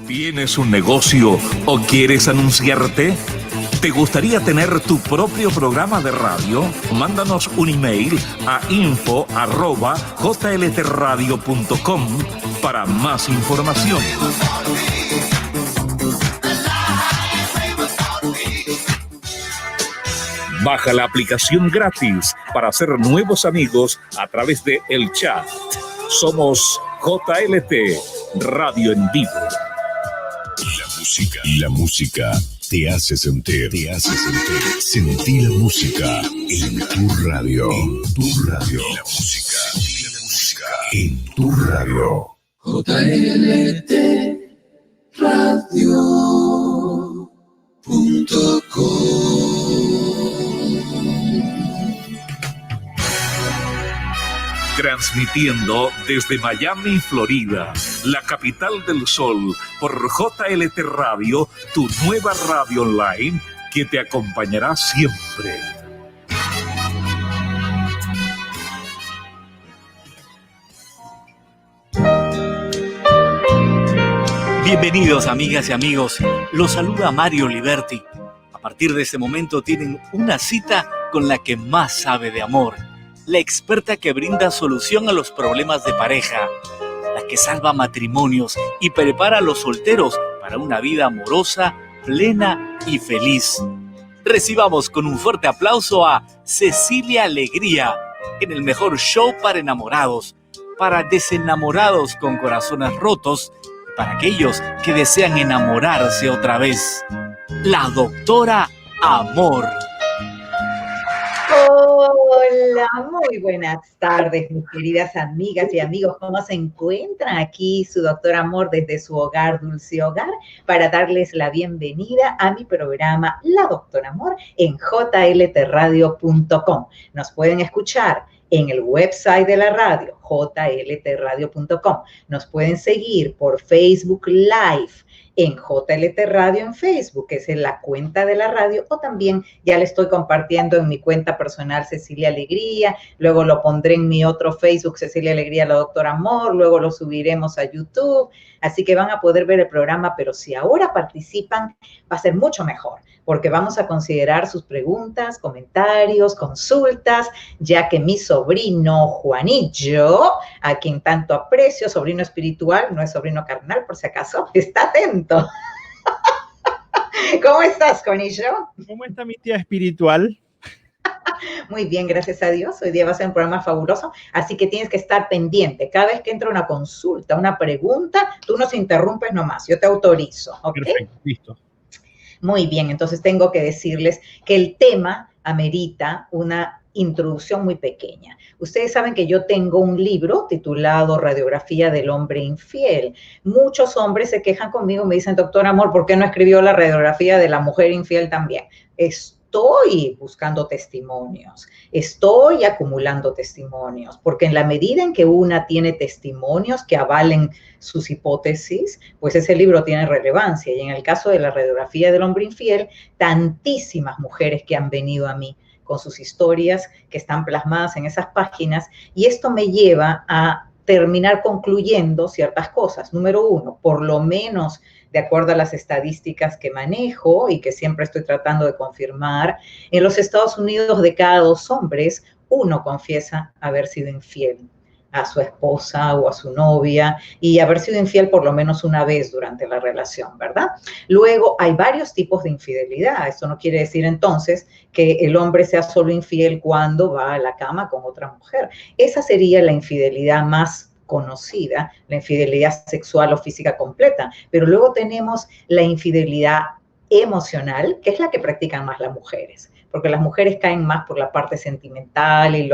¿Tienes un negocio o quieres anunciarte? ¿Te gustaría tener tu propio programa de radio? Mándanos un email a info@jltradio.com para más información. Baja la aplicación gratis para hacer nuevos amigos a través de el chat. Somos JLT Radio en Vivo. La música te hace sentir. Sentí la música en tu radio. La música en tu radio. JLT Radio.com. Transmitiendo desde Miami, Florida, la capital del sol, por JLT Radio, tu nueva radio online que te acompañará siempre. Bienvenidos, amigas y amigos. Los saluda Mario Liberti. A partir de este momento tienen una cita con la que más sabe de amor. La experta que brinda solución a los problemas de pareja, la que salva matrimonios y prepara a los solteros para una vida amorosa, plena y feliz. Recibamos con un fuerte aplauso a Cecilia Alegría en el mejor show para enamorados, para desenamorados con corazones rotos y para aquellos que desean enamorarse otra vez. La doctora Amor. Hola, muy buenas tardes, mis queridas amigas y amigos. ¿Cómo se encuentran? Aquí su doctora Amor desde su hogar, Dulce Hogar, para darles la bienvenida a mi programa La Doctora Amor en jltradio.com. Nos pueden escuchar en el website de la radio, jltradio.com. Nos pueden seguir por Facebook Live en JLT Radio en Facebook, que es en la cuenta de la radio, o también ya le estoy compartiendo en mi cuenta personal Cecilia Alegría, luego lo pondré en mi otro Facebook, Cecilia Alegría, la doctora Amor, luego lo subiremos a YouTube, así que van a poder ver el programa, pero si ahora participan, va a ser mucho mejor, porque vamos a considerar sus preguntas, comentarios, consultas, ya que mi sobrino Juanillo, a quien tanto aprecio, sobrino espiritual, no es sobrino carnal, por si acaso, está atento. ¿Cómo estás, Juanillo? ¿Cómo está mi tía espiritual? Muy bien, gracias a Dios. Hoy día va a ser un programa fabuloso, así que tienes que estar pendiente. Cada vez que entra una consulta, una pregunta, tú nos interrumpes nomás, yo te autorizo, ¿ok? Perfecto, listo. Muy bien, entonces tengo que decirles que el tema amerita una introducción muy pequeña. Ustedes saben que yo tengo un libro titulado Radiografía del Hombre Infiel. Muchos hombres se quejan conmigo, me dicen, doctor Amor, ¿por qué no escribió la radiografía de la mujer infiel también? Estoy buscando testimonios, estoy acumulando testimonios, porque en la medida en que una tiene testimonios que avalen sus hipótesis, pues ese libro tiene relevancia. Y en el caso de la radiografía del hombre infiel, tantísimas mujeres que han venido a mí con sus historias que están plasmadas en esas páginas, y esto me lleva a terminar concluyendo ciertas cosas. Número uno, por lo menos de acuerdo a las estadísticas que manejo y que siempre estoy tratando de confirmar, en los Estados Unidos de cada 2 hombres, 1 confiesa haber sido infiel a su esposa o a su novia y haber sido infiel por lo menos una vez durante la relación, ¿verdad? Luego hay varios tipos de infidelidad. Esto no quiere decir entonces que el hombre sea solo infiel cuando va a la cama con otra mujer. Esa sería la infidelidad más conocida, la infidelidad sexual o física completa, pero luego tenemos la infidelidad emocional, que es la que practican más las mujeres, porque las mujeres caen más por la parte sentimental y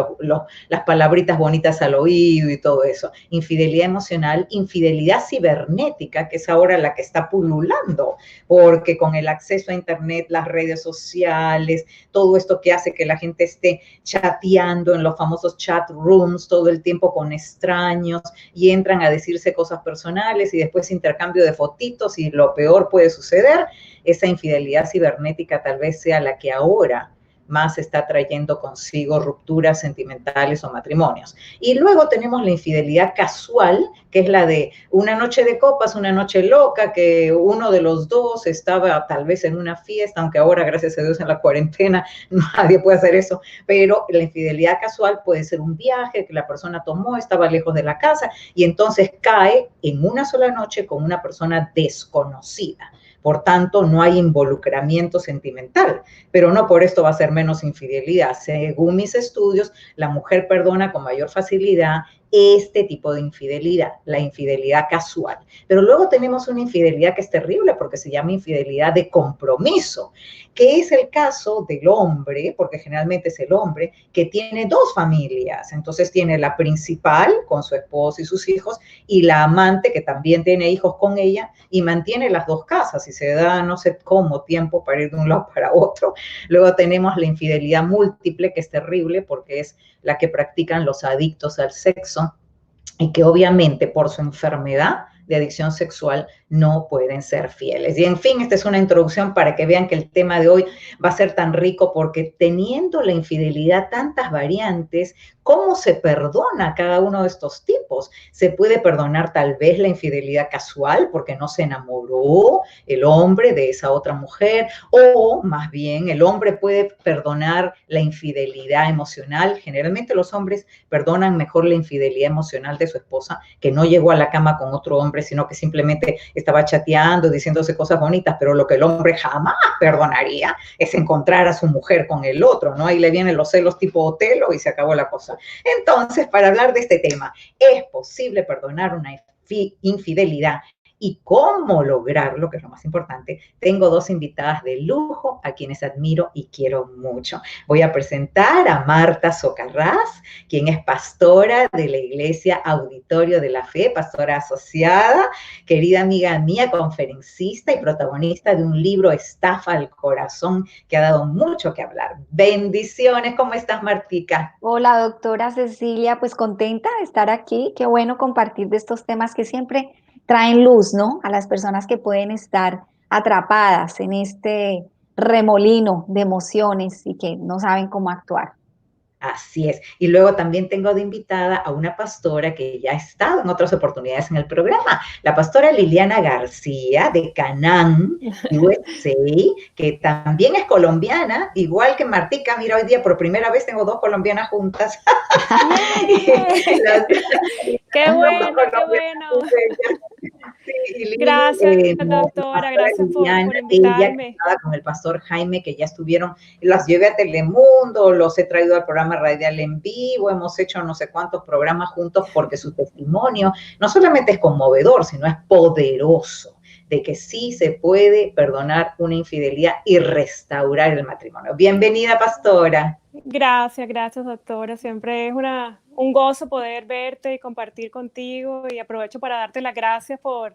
las palabritas bonitas al oído y todo eso. Infidelidad emocional, infidelidad cibernética, que es ahora la que está pululando, porque con el acceso a internet, las redes sociales, todo esto que hace que la gente esté chateando en los famosos chat rooms todo el tiempo con extraños y entran a decirse cosas personales y después intercambio de fotitos y lo peor puede suceder. Esa infidelidad cibernética tal vez sea la que ahora más está trayendo consigo rupturas sentimentales o matrimonios. Y luego tenemos la infidelidad casual, que es la de una noche de copas, una noche loca, que uno de los dos estaba tal vez en una fiesta, aunque ahora, gracias a Dios, en la cuarentena nadie puede hacer eso, pero la infidelidad casual puede ser un viaje que la persona tomó, estaba lejos de la casa y entonces cae en una sola noche con una persona desconocida. Por tanto, no hay involucramiento sentimental, pero no por esto va a ser menos infidelidad. Según mis estudios, la mujer perdona con mayor facilidad este tipo de infidelidad, la infidelidad casual. Pero luego tenemos una infidelidad que es terrible porque se llama infidelidad de compromiso, que es el caso del hombre, porque generalmente es el hombre, que tiene dos familias. Entonces tiene la principal con su esposo y sus hijos y la amante que también tiene hijos con ella y mantiene las dos casas y se da no sé cómo tiempo para ir de un lado para otro. Luego tenemos la infidelidad múltiple, que es terrible porque es la que practican los adictos al sexo y que obviamente por su enfermedad de adicción sexual no pueden ser fieles. Y en fin, esta es una introducción para que vean que el tema de hoy va a ser tan rico porque teniendo la infidelidad tantas variantes, ¿cómo se perdona cada uno de estos tipos? Se puede perdonar tal vez la infidelidad casual porque no se enamoró el hombre de esa otra mujer, o más bien el hombre puede perdonar la infidelidad emocional. Generalmente los hombres perdonan mejor la infidelidad emocional de su esposa, que no llegó a la cama con otro hombre, sino que simplemente estaba chateando, diciéndose cosas bonitas, pero lo que el hombre jamás perdonaría es encontrar a su mujer con el otro, ¿no? Ahí le vienen los celos tipo Otelo y se acabó la cosa. Entonces, para hablar de este tema, ¿es posible perdonar una infidelidad? ¿Y cómo lograrlo? Que es lo más importante. Tengo dos invitadas de lujo a quienes admiro y quiero mucho. Voy a presentar a Marta Socarrás, quien es pastora de la Iglesia Auditorio de la Fe, pastora asociada, querida amiga mía, conferencista y protagonista de un libro, Estafa al Corazón, que ha dado mucho que hablar. Bendiciones, ¿cómo estás, Martica? Hola, doctora Cecilia, pues contenta de estar aquí. Qué bueno compartir de estos temas que siempre traen luz, ¿no? A las personas que pueden estar atrapadas en este remolino de emociones y que no saben cómo actuar. Así es. Y luego también tengo de invitada a una pastora que ya ha estado en otras oportunidades en el programa, la pastora Liliana García de Canaán, USA, que también es colombiana, igual que Martica. Mira, hoy día por primera vez tengo dos colombianas juntas. ¡Qué bueno, qué bueno! Sí, gracias, doctora, gracias por invitarme. Ella, con el pastor Jaime, que ya estuvieron, las llevé a Telemundo, los he traído al programa radial en vivo, hemos hecho no sé cuántos programas juntos porque su testimonio no solamente es conmovedor, sino es poderoso, de que sí se puede perdonar una infidelidad y restaurar el matrimonio. Bienvenida, pastora. Gracias, doctora. Siempre es un gozo poder verte y compartir contigo, y aprovecho para darte las gracias por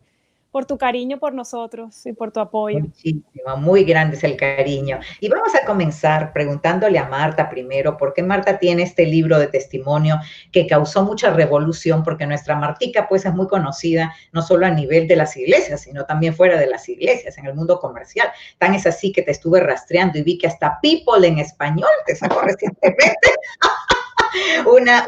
tu cariño por nosotros y por tu apoyo. Muchísimo, muy grande es el cariño. Y vamos a comenzar preguntándole a Marta primero, porque Marta tiene este libro de testimonio que causó mucha revolución, porque nuestra Martica pues es muy conocida, no solo a nivel de las iglesias, sino también fuera de las iglesias, en el mundo comercial. Tan es así que te estuve rastreando y vi que hasta People en español te sacó recientemente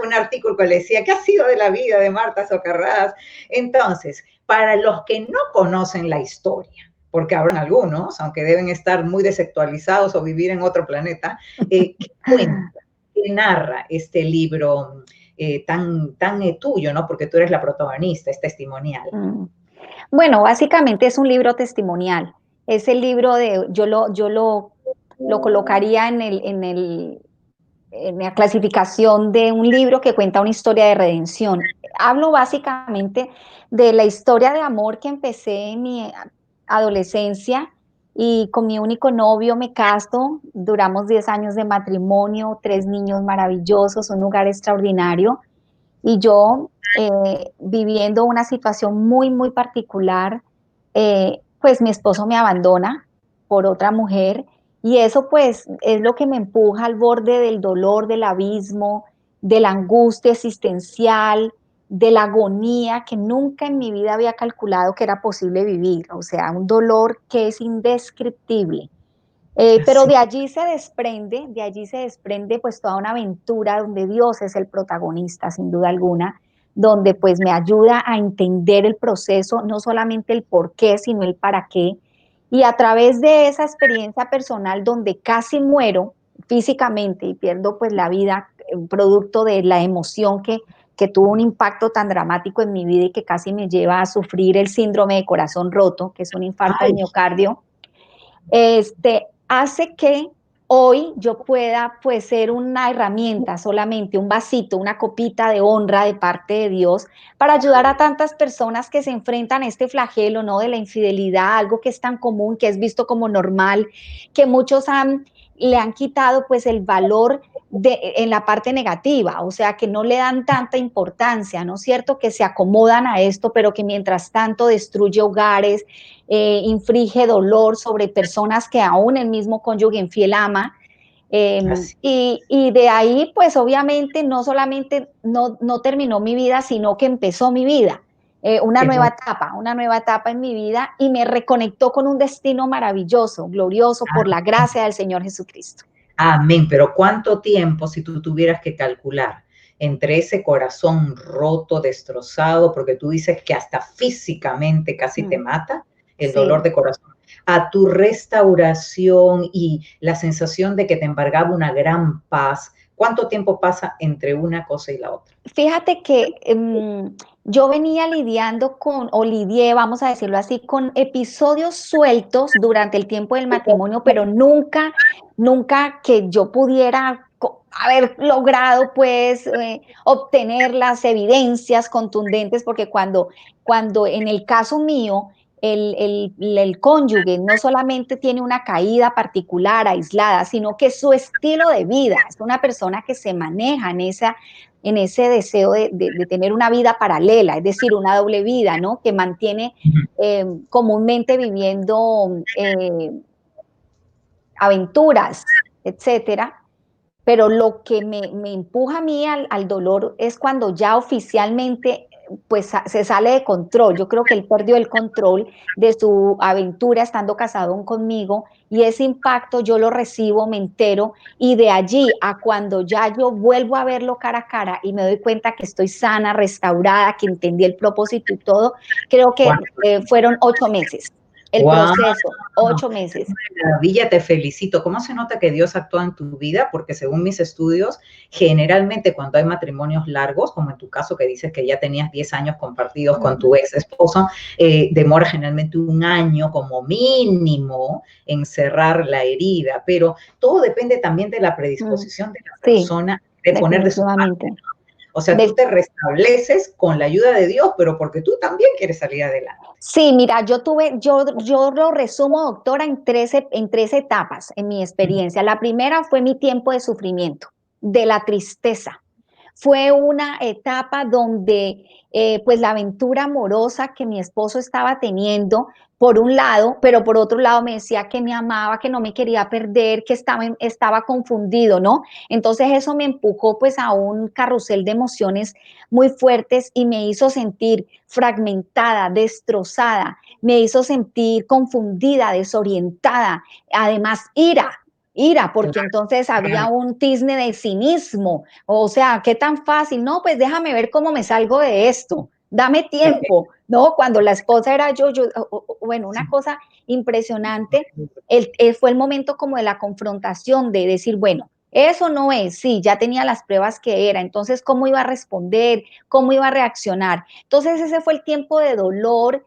un artículo que le decía, ¿qué ha sido de la vida de Marta Socarrás? Entonces, para los que no conocen la historia, porque habrán algunos, aunque deben estar muy desactualizados o vivir en otro planeta, ¿qué cuenta, qué narra este libro tan tuyo, ¿no? Porque tú eres la protagonista, es testimonial. Bueno, básicamente es un libro testimonial. Es el libro de, yo lo colocaría en la clasificación de un libro que cuenta una historia de redención. Hablo básicamente de la historia de amor que empecé en mi adolescencia y con mi único novio me caso, duramos 10 años de matrimonio, 3 niños maravillosos, un lugar extraordinario, y yo viviendo una situación muy, muy particular, pues mi esposo me abandona por otra mujer. Y eso pues es lo que me empuja al borde del dolor, del abismo, de la angustia existencial, de la agonía que nunca en mi vida había calculado que era posible vivir. O sea, un dolor que es indescriptible. Pero Así. de allí se desprende pues toda una aventura donde Dios es el protagonista, sin duda alguna, donde pues me ayuda a entender el proceso, no solamente el por qué, sino el para qué. Y a través de esa experiencia personal donde casi muero físicamente y pierdo pues la vida, producto de la emoción que tuvo un impacto tan dramático en mi vida y que casi me lleva a sufrir el síndrome de corazón roto, que es un infarto de Ay, miocardio, hace que hoy yo pueda pues ser una herramienta, solamente un vasito, una copita de honra de parte de Dios para ayudar a tantas personas que se enfrentan a este flagelo, ¿no? De la infidelidad, algo que es tan común, que es visto como normal, que muchos le han quitado pues el valor en la parte negativa, o sea, que no le dan tanta importancia, ¿no es cierto? Que se acomodan a esto, pero que mientras tanto destruye hogares, inflige dolor sobre personas que aún el mismo cónyuge infiel ama. así. Y de ahí, pues obviamente no solamente no terminó mi vida, sino que empezó mi vida. Qué bueno. Una nueva etapa en mi vida y me reconectó con un destino maravilloso, glorioso por la gracia del Señor Jesucristo. Amén, pero ¿cuánto tiempo si tú tuvieras que calcular entre ese corazón roto, destrozado, porque tú dices que hasta físicamente casi te mata el dolor Sí. de corazón, a tu restauración y la sensación de que te embargaba una gran paz? ¿Cuánto tiempo pasa entre una cosa y la otra? Fíjate que yo venía lidiando o lidié, vamos a decirlo así, con episodios sueltos durante el tiempo del matrimonio, pero nunca que yo pudiera haber logrado pues obtener las evidencias contundentes, porque cuando en el caso mío el cónyuge no solamente tiene una caída particular, aislada, sino que su estilo de vida es una persona que se maneja en ese deseo de tener una vida paralela, es decir, una doble vida, ¿no? Que mantiene comúnmente viviendo aventuras, etcétera. Pero lo que me empuja a mí al dolor es cuando ya oficialmente pues se sale de control. Yo creo que él perdió el control de su aventura estando casado conmigo y ese impacto yo lo recibo, me entero y de allí a cuando ya yo vuelvo a verlo cara a cara y me doy cuenta que estoy sana, restaurada, que entendí el propósito y todo, creo que fueron 8 meses. El Wow, proceso, 8 meses. maravilla, te felicito. ¿Cómo se nota que Dios actúa en tu vida? Porque según mis estudios, generalmente cuando hay matrimonios largos, como en tu caso que dices que ya tenías 10 años compartidos con tu ex esposo, demora generalmente un año como mínimo en cerrar la herida, pero todo depende también de la predisposición de la Sí, persona de poner de su definitivamente. parte. O sea, tú te restableces con la ayuda de Dios, pero porque tú también quieres salir adelante. Sí, mira, yo lo resumo, doctora, en tres etapas en mi experiencia. La primera fue mi tiempo de sufrimiento, de la tristeza. Fue una etapa donde pues la aventura amorosa que mi esposo estaba teniendo, por un lado, pero por otro lado me decía que me amaba, que no me quería perder, que estaba confundido, ¿no? Entonces eso me empujó pues a un carrusel de emociones muy fuertes y me hizo sentir fragmentada, destrozada, me hizo sentir confundida, desorientada, además ira, porque entonces había un tizne de cinismo, o sea, ¿qué tan fácil? No, pues déjame ver cómo me salgo de esto, dame tiempo, ¿no? Cuando la esposa era bueno, una cosa impresionante, fue el momento como de la confrontación, de decir, bueno, eso no es, sí, ya tenía las pruebas que era, entonces, ¿cómo iba a responder? ¿Cómo iba a reaccionar? Entonces, ese fue el tiempo de dolor,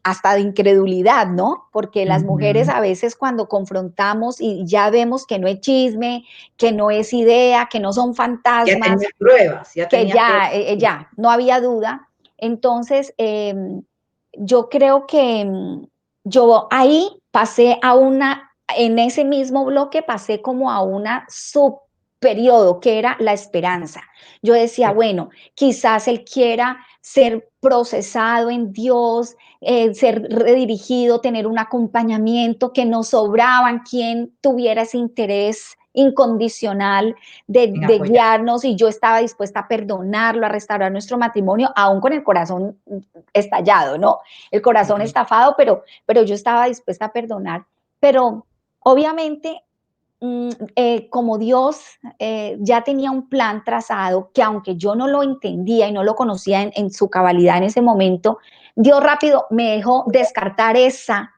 hasta de incredulidad, ¿no? Porque las mujeres a veces cuando confrontamos y ya vemos que no es chisme, que no es idea, que no son fantasmas, ya tenía pruebas, que ya, no había duda. Entonces, yo creo que yo ahí pasé en ese mismo bloque pasé como a una subperiodo, que era la esperanza. Yo decía, bueno, quizás él quiera ser procesado en Dios, ser redirigido, tener un acompañamiento, que no sobraban quien tuviera ese interés incondicional de guiarnos, y yo estaba dispuesta a perdonarlo, a restaurar nuestro matrimonio, aún con el corazón estallado, ¿no? El corazón estafado, pero yo estaba dispuesta a perdonar. Pero obviamente, como Dios ya tenía un plan trazado, que aunque yo no lo entendía y no lo conocía en su cabalidad en ese momento, Dios rápido me dejó descartar esa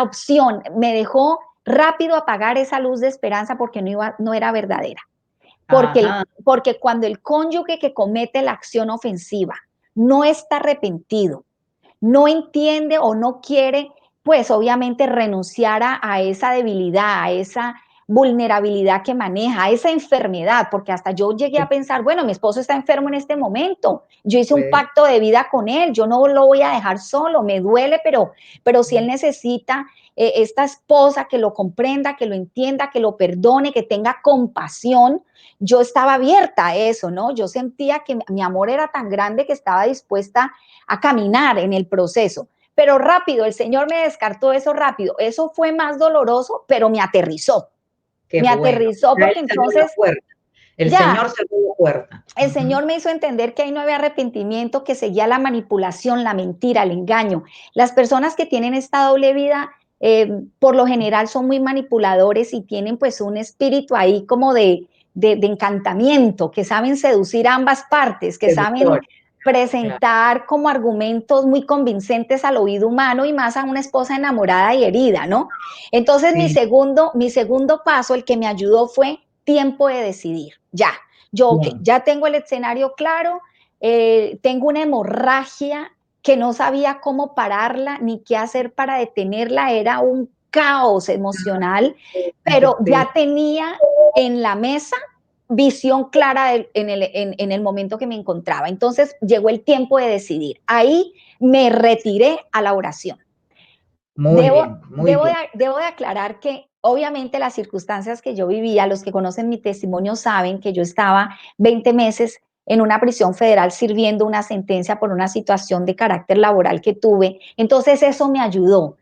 opción, me dejó rápido apagar esa luz de esperanza porque no era verdadera. Porque cuando el cónyuge que comete la acción ofensiva no está arrepentido, no entiende o no quiere, pues obviamente renunciar a esa debilidad, a esa vulnerabilidad que maneja, a esa enfermedad, porque hasta yo llegué a pensar, bueno, mi esposo está enfermo en este momento, yo hice un pacto de vida con él, yo no lo voy a dejar solo, me duele, pero si él necesita esta esposa que lo comprenda, que lo entienda, que lo perdone, que tenga compasión, yo estaba abierta a eso, ¿no? Yo sentía que mi amor era tan grande que estaba dispuesta a caminar en el proceso. Pero rápido, el Señor me descartó eso rápido. Eso fue más doloroso, pero me aterrizó. Aterrizó porque entonces... El Señor cerró la puerta. El Señor me hizo entender que ahí no había arrepentimiento, que seguía la manipulación, la mentira, el engaño. Las personas que tienen esta doble vida, por lo general son muy manipuladores y tienen pues un espíritu ahí como de encantamiento, que saben seducir a ambas partes, que saben presentar como argumentos muy convincentes al oído humano y más a una esposa enamorada y herida, ¿no? Entonces mi segundo paso, el que me ayudó fue tiempo de decidir, ya. Yo ya tengo el escenario claro, tengo una hemorragia que no sabía cómo pararla ni qué hacer para detenerla, era un caos emocional, pero ya tenía en la mesa visión clara en el momento que me encontraba. Entonces llegó el tiempo de decidir. Ahí me retiré a la oración. Debo de aclarar que obviamente las circunstancias que yo vivía, los que conocen mi testimonio saben que yo estaba 20 meses en una prisión federal sirviendo una sentencia por una situación de carácter laboral que tuve. Entonces eso me ayudó.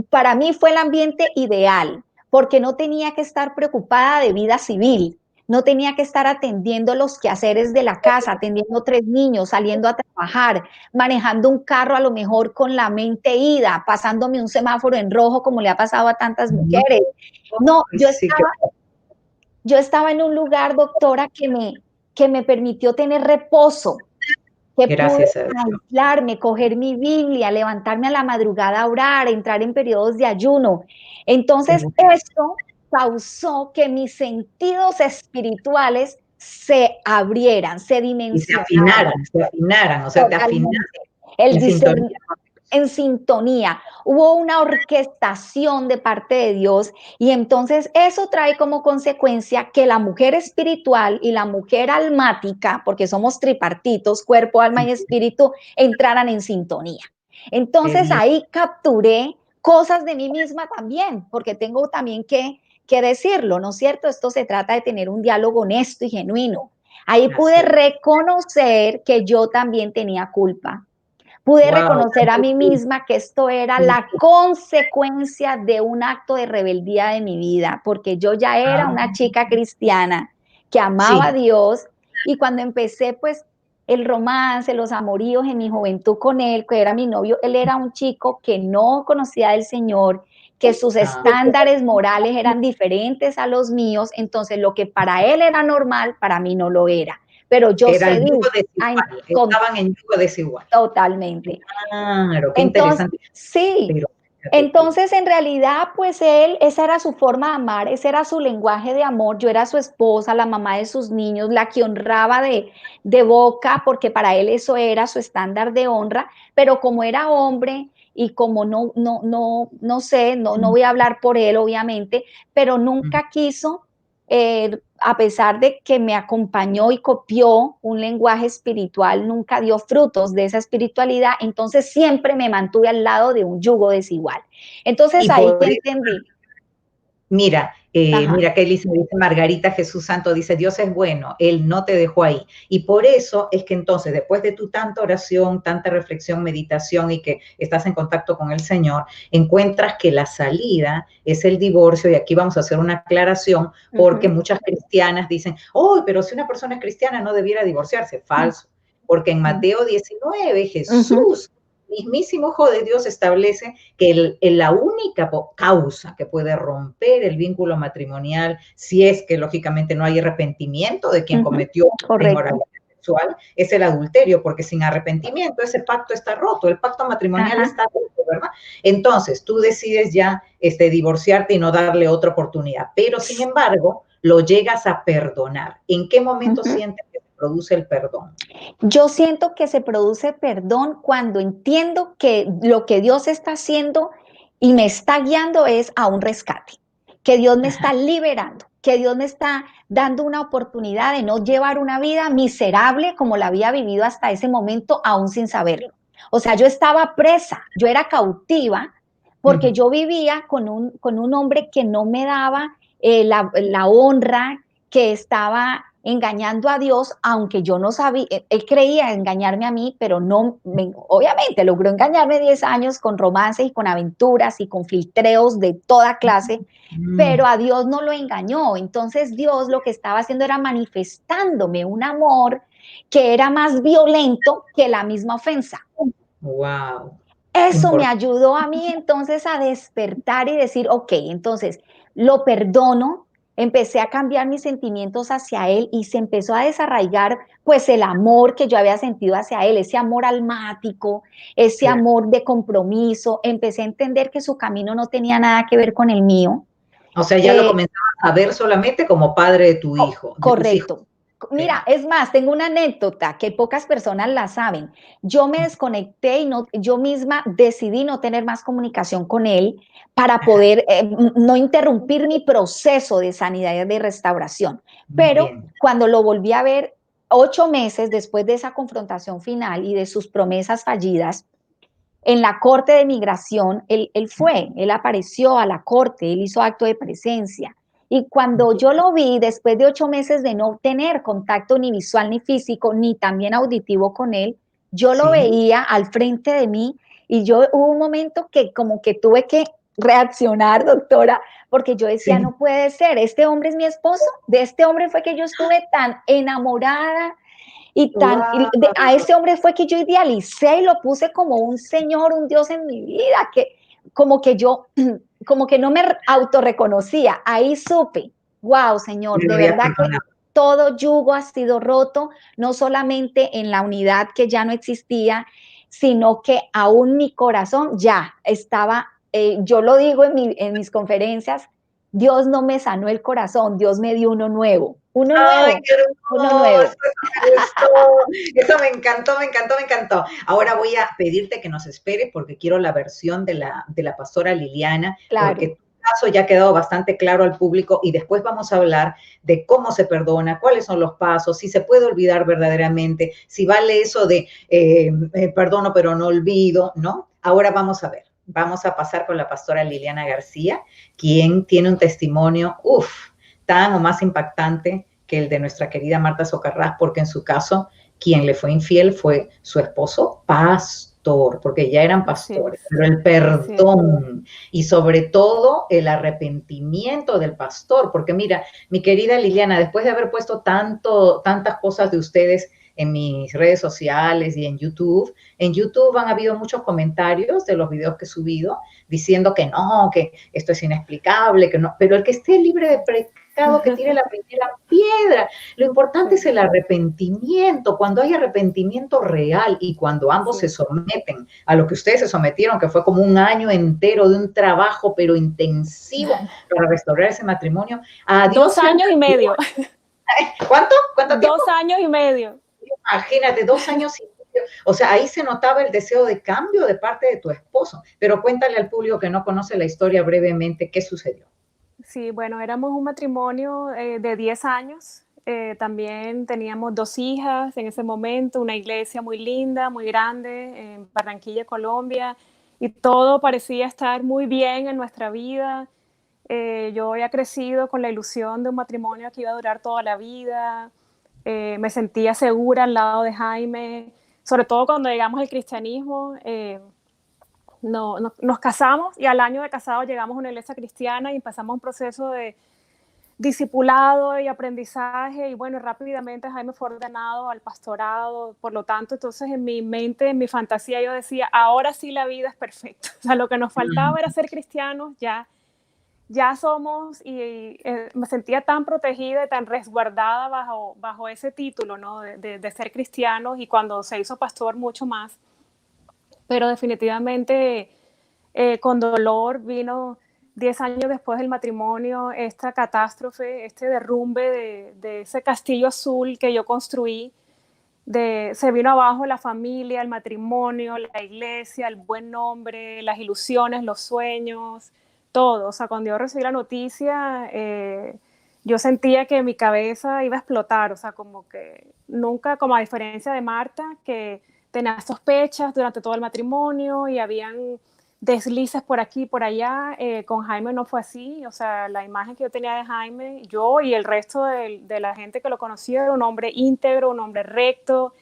Para mí fue el ambiente ideal, porque no tenía que estar preocupada de vida civil. No tenía que estar atendiendo los quehaceres de la casa, atendiendo 3 niños, saliendo a trabajar, manejando un carro a lo mejor con la mente ida, pasándome un semáforo en rojo como le ha pasado a tantas mujeres. No, yo estaba en un lugar, doctora, que me permitió tener reposo, que Gracias pude aislarme, coger mi Biblia, levantarme a la madrugada a orar, entrar en periodos de ayuno. Entonces, esto causó que mis sentidos espirituales se abrieran, se dimensionaran. Se afinaran, o sea, te afinaste en sintonía. Hubo una orquestación de parte de Dios y entonces eso trae como consecuencia que la mujer espiritual y la mujer almática, porque somos tripartitos, cuerpo, alma y espíritu, entraran en sintonía. Entonces ahí capturé cosas de mí misma también, porque tengo también que decirlo, ¿no es cierto? Esto se trata de tener un diálogo honesto y genuino. Ahí pude reconocer que yo también tenía culpa. Pude reconocer a mí misma que esto era la consecuencia de un acto de rebeldía de mi vida, porque yo ya era una chica cristiana que amaba a Dios y cuando empecé pues el romance, los amoríos en mi juventud con él, que era mi novio, él era un chico que no conocía del Señor, que sus estándares morales eran diferentes a los míos, entonces lo que para él era normal, para mí no lo era. Pero yo cedí. Estaban en yugo desigual. Totalmente. Claro, qué interesante. Sí. Entonces, en realidad, pues esa era su forma de amar, ese era su lenguaje de amor. Yo era su esposa, la mamá de sus niños, la que honraba de boca, porque para él eso era su estándar de honra. Pero como era hombre y como no voy a hablar por él, obviamente, pero nunca quiso. A pesar de que me acompañó y copió un lenguaje espiritual, nunca dio frutos de esa espiritualidad, entonces siempre me mantuve al lado de un yugo desigual. Entonces ahí entendí. Mira, que dice Margarita Jesús Santo, dice, Dios es bueno, Él no te dejó ahí. Y por eso es que entonces, después de tu tanta oración, tanta reflexión, meditación y que estás en contacto con el Señor, encuentras que la salida es el divorcio. Y aquí vamos a hacer una aclaración porque muchas cristianas dicen, oh, pero si una persona es cristiana no debiera divorciarse. Falso, porque en Mateo 19 Jesús mismísimo Hijo de Dios establece que la única causa que puede romper el vínculo matrimonial, si es que lógicamente no hay arrepentimiento de quien cometió inmoralidad sexual, es el adulterio, porque sin arrepentimiento ese pacto está roto, el pacto matrimonial está roto, ¿verdad? Entonces tú decides ya divorciarte y no darle otra oportunidad, pero sin embargo lo llegas a perdonar. ¿En qué momento sientes que se produce el perdón? Yo siento que se produce perdón cuando entiendo que lo que Dios está haciendo y me está guiando es a un rescate, que Dios me está liberando, que Dios me está dando una oportunidad de no llevar una vida miserable como la había vivido hasta ese momento, aún sin saberlo. O sea, yo estaba presa, yo era cautiva, porque yo vivía con un hombre que no me daba la honra, que estaba engañando a Dios, aunque yo no sabía, él creía engañarme a mí, pero no, obviamente logró engañarme 10 años con romances y con aventuras y con filtreos de toda clase, pero a Dios no lo engañó. Entonces Dios lo que estaba haciendo era manifestándome un amor que era más violento que la misma ofensa. Wow. Eso me ayudó a mí entonces a despertar y decir, ok, entonces lo perdono, empecé a cambiar mis sentimientos hacia él y se empezó a desarraigar pues el amor que yo había sentido hacia él, ese amor almático, ese amor de compromiso. Empecé a entender que su camino no tenía nada que ver con el mío. O sea, ya lo comenzabas a ver solamente como padre de tu hijo. Correcto. Mira, es más, tengo una anécdota que pocas personas la saben. Yo me desconecté y yo misma decidí no tener más comunicación con él para poder no interrumpir mi proceso de sanidad y de restauración. Pero cuando lo volví a ver 8 meses después de esa confrontación final y de sus promesas fallidas, en la corte de migración, él apareció a la corte, él hizo acto de presencia. Y cuando yo lo vi, después de 8 meses de no tener contacto ni visual ni físico, ni también auditivo con él, yo lo veía al frente de mí y hubo un momento que como que tuve que reaccionar, doctora, porque yo decía, no puede ser, este hombre es mi esposo, de este hombre fue que yo estuve tan enamorada y a ese hombre fue que yo idealicé y lo puse como un señor, un Dios en mi vida, que como que no me autorreconocía. Ahí supe, wow, Señor, de verdad que todo yugo ha sido roto, no solamente en la unidad que ya no existía, sino que aún mi corazón ya estaba, yo lo digo en mis conferencias, Dios no me sanó el corazón, Dios me dio uno nuevo. Uno nuevo. Eso me encantó, me encantó, me encantó. Ahora voy a pedirte que nos esperes porque quiero la versión de la pastora Liliana, porque tu caso ya ha quedado bastante claro al público y después vamos a hablar de cómo se perdona, cuáles son los pasos, si se puede olvidar verdaderamente, si vale eso de perdono pero no olvido, ¿no? Ahora vamos a ver. Vamos a pasar con la pastora Liliana García, quien tiene un testimonio, tan o más impactante que el de nuestra querida Marta Socarrás, porque en su caso, quien le fue infiel fue su esposo pastor, porque ya eran pastores, pero el perdón y sobre todo el arrepentimiento del pastor, porque mira, mi querida Liliana, después de haber puesto tantas cosas de ustedes en mis redes sociales y en YouTube han habido muchos comentarios de los videos que he subido diciendo que no, que esto es inexplicable, que no, pero el que esté libre de pecado que tire la primera piedra. Lo importante es el arrepentimiento, cuando hay arrepentimiento real y cuando ambos se someten a lo que ustedes se sometieron, que fue como un año entero de un trabajo pero intensivo para restaurar ese matrimonio. A Dios 2 años y medio. ¿Cuánto? ¿Cuánto tiempo? 2 años y medio. Imagínate, 2 años y medio. O sea, ahí se notaba el deseo de cambio de parte de tu esposo. Pero cuéntale al público que no conoce la historia brevemente, ¿qué sucedió? Sí, bueno, éramos un matrimonio de 10 años. También teníamos 2 hijas en ese momento, una iglesia muy linda, muy grande, en Barranquilla, Colombia, y todo parecía estar muy bien en nuestra vida. Yo había crecido con la ilusión de un matrimonio que iba a durar toda la vida. Me sentía segura al lado de Jaime, sobre todo cuando llegamos al cristianismo. Nos casamos y al año de casado llegamos a una iglesia cristiana y empezamos un proceso de discipulado y aprendizaje, y bueno, rápidamente Jaime fue ordenado al pastorado. Por lo tanto, entonces en mi mente, en mi fantasía, yo decía, ahora sí la vida es perfecta. O sea, lo que nos faltaba era ser cristianos, ya somos, y me sentía tan protegida y tan resguardada bajo ese título, ¿no? De ser cristianos, y cuando se hizo pastor mucho más. Pero definitivamente con dolor vino 10 años después del matrimonio esta catástrofe, este derrumbe de ese castillo azul que yo construí. Se vino abajo la familia, el matrimonio, la iglesia, el buen nombre, las ilusiones, los sueños, todo. O sea, cuando yo recibí la noticia, yo sentía que mi cabeza iba a explotar. O sea, como que nunca, como a diferencia de Marta, que tenía sospechas durante todo el matrimonio y habían deslices por aquí y por allá, con Jaime no fue así. O sea, la imagen que yo tenía de Jaime, yo y el resto de la gente que lo conocía, era un hombre íntegro, un hombre recto.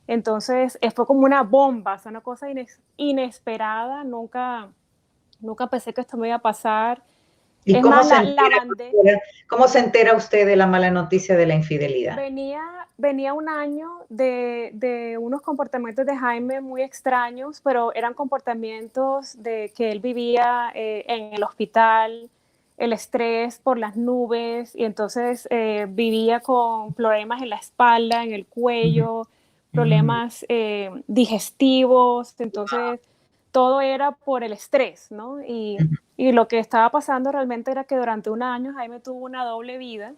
Entonces fue como una bomba, o sea, una cosa inesperada. Nunca pensé que esto me iba a pasar. ¿Y Es cómo más, se la entera, bandera. cómo se entera usted de la mala noticia de la infidelidad? Venía un año de unos comportamientos de Jaime muy extraños, pero eran comportamientos de que él vivía en el hospital, el estrés por las nubes, y entonces vivía con problemas en la espalda, en el cuello, problemas digestivos. Entonces todo era por el estrés, ¿no? Y lo que estaba pasando realmente era que durante un año Jaime tuvo una doble vida.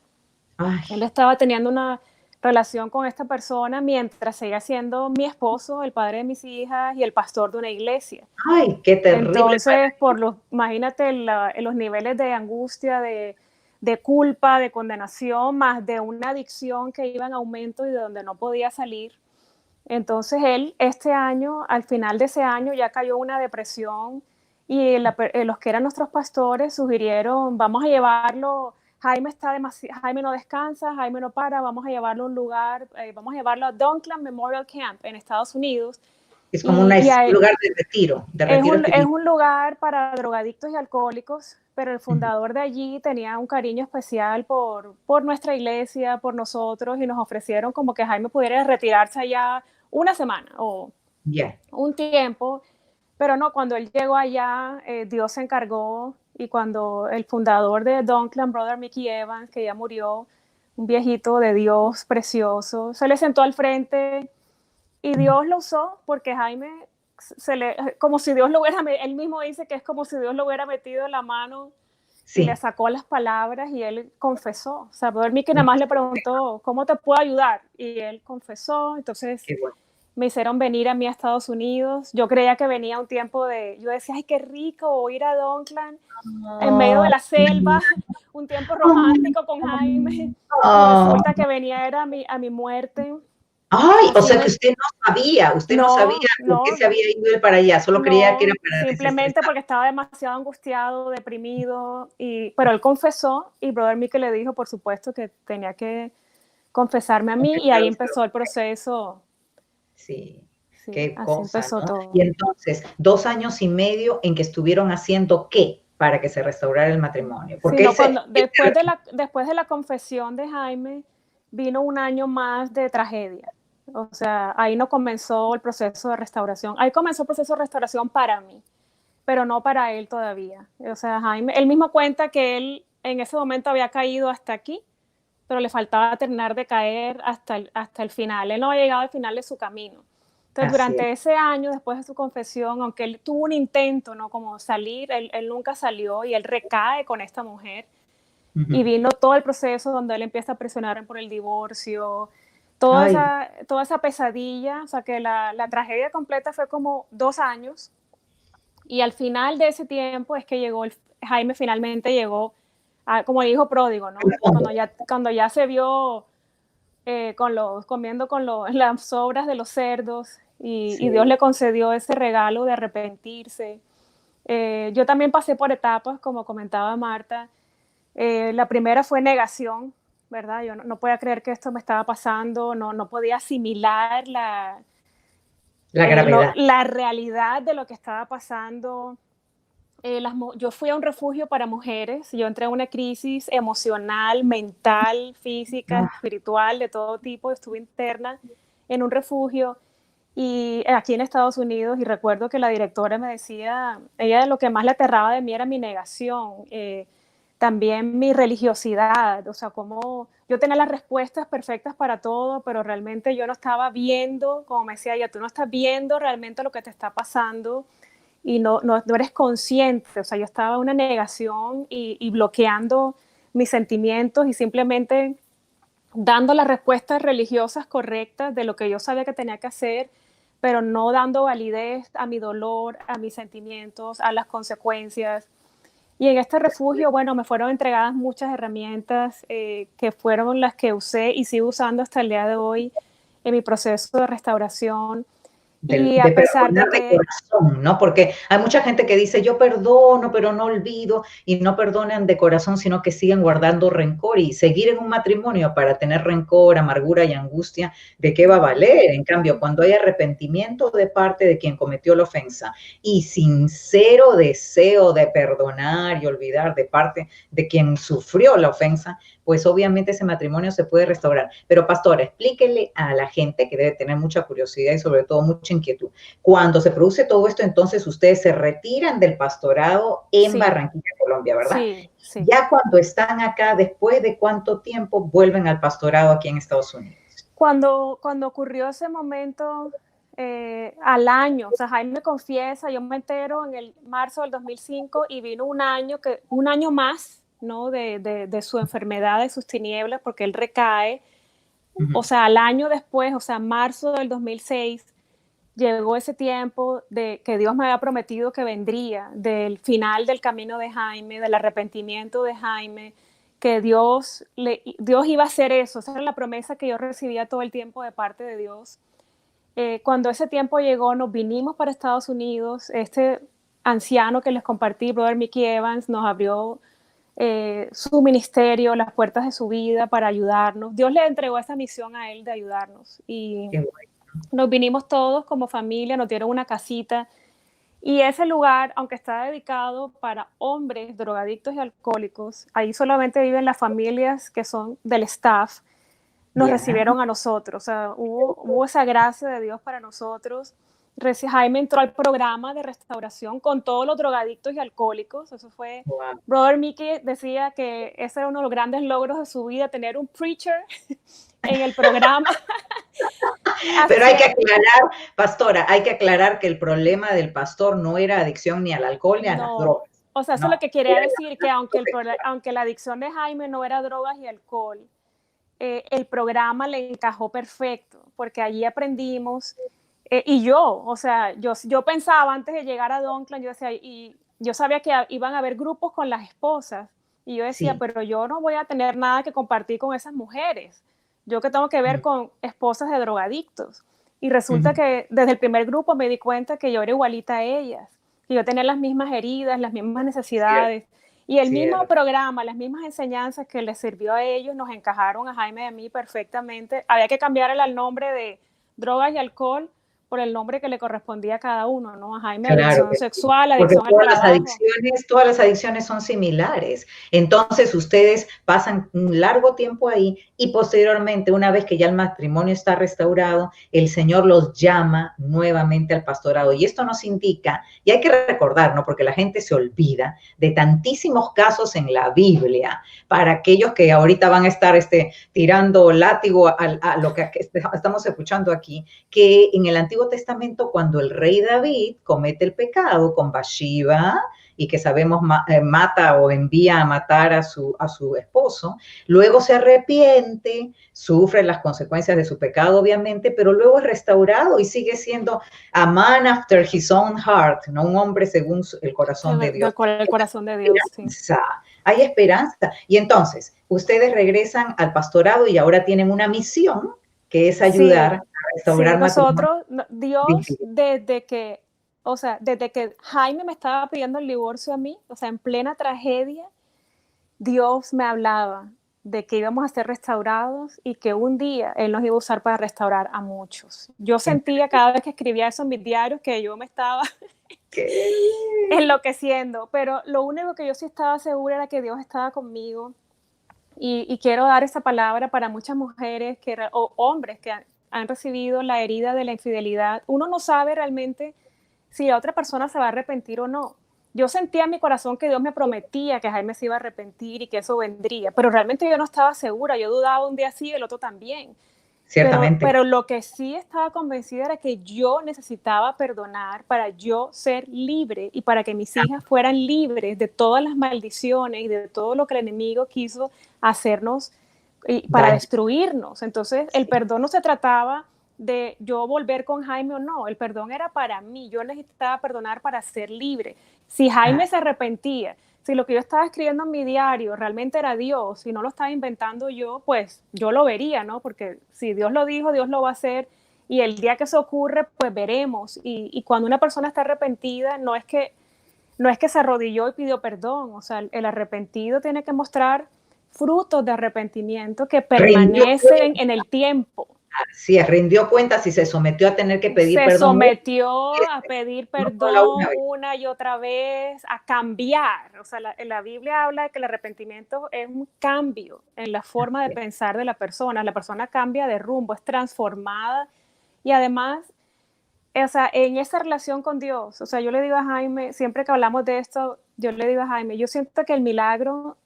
Ay, Él estaba teniendo una relación con esta persona mientras seguía siendo mi esposo, el padre de mis hijas y el pastor de una iglesia. ay, qué terrible. Entonces, imagínate los niveles de angustia, de culpa, de condenación, más de una adicción que iba en aumento y de donde no podía salir. Entonces él, este año, al final de ese año, ya cayó una depresión, y los que eran nuestros pastores sugirieron, vamos a llevarlo. Jaime no descansa, Jaime no para, vamos a llevarlo a un lugar, vamos a llevarlo a Dunklin Memorial Camp en Estados Unidos. Es como un lugar de retiro. Es un lugar para drogadictos y alcohólicos, pero el fundador de allí tenía un cariño especial por nuestra iglesia, por nosotros, y nos ofrecieron como que Jaime pudiera retirarse allá una semana o un tiempo. Pero no, cuando él llegó allá, Dios se encargó, y cuando el fundador de Dunklin, Brother Mickey Evans, que ya murió, un viejito de Dios precioso, se le sentó al frente, y Dios lo usó, porque Jaime, como si Dios él mismo dice que es como si Dios lo hubiera metido en la mano y le sacó las palabras, y él confesó. O sea, Brother Mickey nada más le preguntó, ¿cómo te puedo ayudar? Y él confesó. Entonces me hicieron venir a mí a Estados Unidos. Yo creía que venía un tiempo yo decía, ay, qué rico ir a Dunklin en medio de la selva, un tiempo romántico con Jaime. Y resulta que venía a mi muerte. Ay, o sea que usted no sabía por qué se había ido él para allá, solo creía que era para simplemente porque estaba demasiado angustiado, deprimido, pero él confesó, y Brother Mickey le dijo, por supuesto, que tenía que confesarme a mí, y ahí empezó el proceso. Sí, Sí, qué así cosa, empezó ¿no? todo. Y entonces, 2 años y medio en que estuvieron haciendo ¿qué para que se restaurara el matrimonio? Porque después de la confesión de Jaime, vino un año más de tragedia. O sea, ahí no comenzó el proceso de restauración. Ahí comenzó el proceso de restauración para mí, pero no para él todavía. O sea, Jaime, él mismo cuenta que él en ese momento había caído hasta aquí, pero le faltaba terminar de caer hasta el final. Él no había llegado al final de su camino. Entonces, durante ese año, después de su confesión, aunque él tuvo un intento, ¿no?, como salir, él nunca salió, y él recae con esta mujer. Y vino todo el proceso donde él empieza a presionar por el divorcio, toda esa pesadilla. O sea, que la tragedia completa fue como 2 años, y al final de ese tiempo es que Jaime finalmente llegó como el hijo pródigo, ¿no? Cuando ya se vio comiendo con las sobras de los cerdos, y Dios le concedió ese regalo de arrepentirse. Yo también pasé por etapas, como comentaba Marta. La primera fue negación, ¿verdad? Yo no podía creer que esto me estaba pasando, no podía asimilar la gravedad. La realidad de lo que estaba pasando. Yo fui a un refugio para mujeres, yo entré en una crisis emocional, mental, física, espiritual, de todo tipo, estuve interna en un refugio y aquí en Estados Unidos, y recuerdo que la directora me decía, ella lo que más le aterraba de mí era mi negación, también mi religiosidad, o sea, como yo tenía las respuestas perfectas para todo, pero realmente yo no estaba viendo, como me decía ella, tú no estás viendo realmente lo que te está pasando y no eres consciente, o sea, yo estaba en una negación y bloqueando mis sentimientos y simplemente dando las respuestas religiosas correctas de lo que yo sabía que tenía que hacer, pero no dando validez a mi dolor, a mis sentimientos, a las consecuencias. Y en este refugio, bueno, me fueron entregadas muchas herramientas que fueron las que usé y sigo usando hasta el día de hoy en mi proceso de restauración. Y a De pesar de perdonar de que corazón, ¿no? Porque hay mucha gente que dice, yo perdono, pero no olvido, y no perdonan de corazón, sino que siguen guardando rencor, y seguir en un matrimonio para tener rencor, amargura y angustia, ¿de qué va a valer? En cambio, cuando hay arrepentimiento de parte de quien cometió la ofensa y sincero deseo de perdonar y olvidar de parte de quien sufrió la ofensa, pues obviamente ese matrimonio se puede restaurar. Pero pastora, explíquele a la gente que debe tener mucha curiosidad y sobre todo mucha inquietud. Cuando se produce todo esto, entonces ustedes se retiran del pastorado en sí, Barranquilla, Colombia, ¿verdad? sí, sí. Ya cuando están acá, ¿después de cuánto tiempo vuelven al pastorado aquí en Estados Unidos? Cuando ocurrió ese momento, al año, o sea, Jaime me confiesa, yo me entero en el marzo del 2005 y vino un año más, ¿no? De su enfermedad, de sus tinieblas, porque él recae. O sea, al año después, o sea, marzo del 2006, llegó ese tiempo de que Dios me había prometido que vendría, del final del camino de Jaime, del arrepentimiento de Jaime, que Dios iba a hacer eso. Esa era la promesa que yo recibía todo el tiempo de parte de Dios. Cuando ese tiempo llegó, nos vinimos para Estados Unidos. Este anciano que les compartí, Brother Mickey Evans, nos abrió su ministerio, las puertas de su vida para ayudarnos. Dios le entregó esa misión a él de ayudarnos. Y Qué bueno. nos vinimos todos como familia, nos dieron una casita. Y ese lugar, aunque está dedicado para hombres drogadictos y alcohólicos, ahí solamente viven las familias que son del staff, nos Ya. recibieron a nosotros. O sea, hubo esa gracia de Dios para nosotros. Jaime entró al programa de restauración con todos los drogadictos y alcohólicos. Eso fue, Wow. Brother Mickey decía que ese era uno de los grandes logros de su vida, tener un preacher en el programa. Pero hay que aclarar, pastora, hay que aclarar que el problema del pastor no era adicción ni al alcohol ni a las drogas. O sea, eso No, es lo que quería decir, que aunque la adicción de Jaime no era drogas y alcohol, el programa le encajó perfecto, porque allí aprendimos, y o sea, yo pensaba antes de llegar a Dunkland, yo decía, y yo sabía que iban a haber grupos con las esposas, y yo decía, sí. pero yo no voy a tener nada que compartir con esas mujeres, yo que tengo que ver con esposas de drogadictos, y resulta que desde el primer grupo me di cuenta que yo era igualita a ellas, que yo tenía las mismas heridas, las mismas necesidades, y el mismo programa, las mismas enseñanzas que les sirvió a ellos, nos encajaron a Jaime y a mí perfectamente. Había que cambiarle el nombre de drogas y alcohol por el nombre que le correspondía a cada uno, ¿no? A Jaime, Claro adicción que sexual, sí, porque adicción al trabajo. todas las adicciones son similares. Entonces ustedes pasan un largo tiempo ahí y posteriormente, una vez que ya el matrimonio está restaurado, el Señor los llama nuevamente al pastorado. Y esto nos indica, y hay que recordar, ¿no? Porque la gente se olvida de tantísimos casos en la Biblia, para aquellos que ahorita van a estar tirando látigo a lo que estamos escuchando aquí, que en el Antiguo Testamento, cuando el rey David comete el pecado con Bathsheba y que sabemos mata o envía a matar a su esposo, luego se arrepiente, sufre las consecuencias de su pecado obviamente, pero luego es restaurado y sigue siendo a man after his own heart, no un hombre según el corazón de Dios. El corazón de Dios, sí. Hay esperanza. Y entonces, ustedes regresan al pastorado y ahora tienen una misión que es ayudar a restaurar nosotros, Dios, desde que Jaime me estaba pidiendo el divorcio a mí, o sea, en plena tragedia, Dios me hablaba de que íbamos a ser restaurados y que un día Él nos iba a usar para restaurar a muchos. Yo sentía cada vez que escribía eso en mis diarios que yo me estaba enloqueciendo, pero lo único que yo sí estaba segura era que Dios estaba conmigo y quiero dar esa palabra para muchas mujeres o hombres que han recibido la herida de la infidelidad. Uno no sabe realmente si la otra persona se va a arrepentir o no. Yo sentía en mi corazón que Dios me prometía que Jaime se iba a arrepentir y que eso vendría, pero realmente yo no estaba segura, yo dudaba un día sí y el otro también. Ciertamente. Pero lo que sí estaba convencida era que yo necesitaba perdonar para yo ser libre y para que mis hijas fueran libres de todas las maldiciones y de todo lo que el enemigo quiso hacernos para destruirnos. Entonces, el perdón no se trataba de yo volver con Jaime o no, el perdón era para mí, yo necesitaba perdonar para ser libre. Si Jaime se arrepentía, si lo que yo estaba escribiendo en mi diario realmente era Dios, si no lo estaba inventando yo, pues yo lo vería, ¿no? Porque si Dios lo dijo, Dios lo va a hacer, y el día que eso ocurre, pues veremos. Y cuando una persona está arrepentida, no es que se arrodilló y pidió perdón, o sea, el arrepentido tiene que mostrar frutos de arrepentimiento que permanecen en el tiempo. Sí, rindió cuentas y se sometió a tener que pedir perdón. Se sometió a pedir perdón una y otra vez, a cambiar. O sea, la Biblia habla de que el arrepentimiento es un cambio en la forma de pensar de la persona. La persona cambia de rumbo, es transformada. Y además, o sea, en esa relación con Dios, o sea, yo le digo a Jaime, siempre que hablamos de esto, yo le digo a Jaime, yo siento que el milagro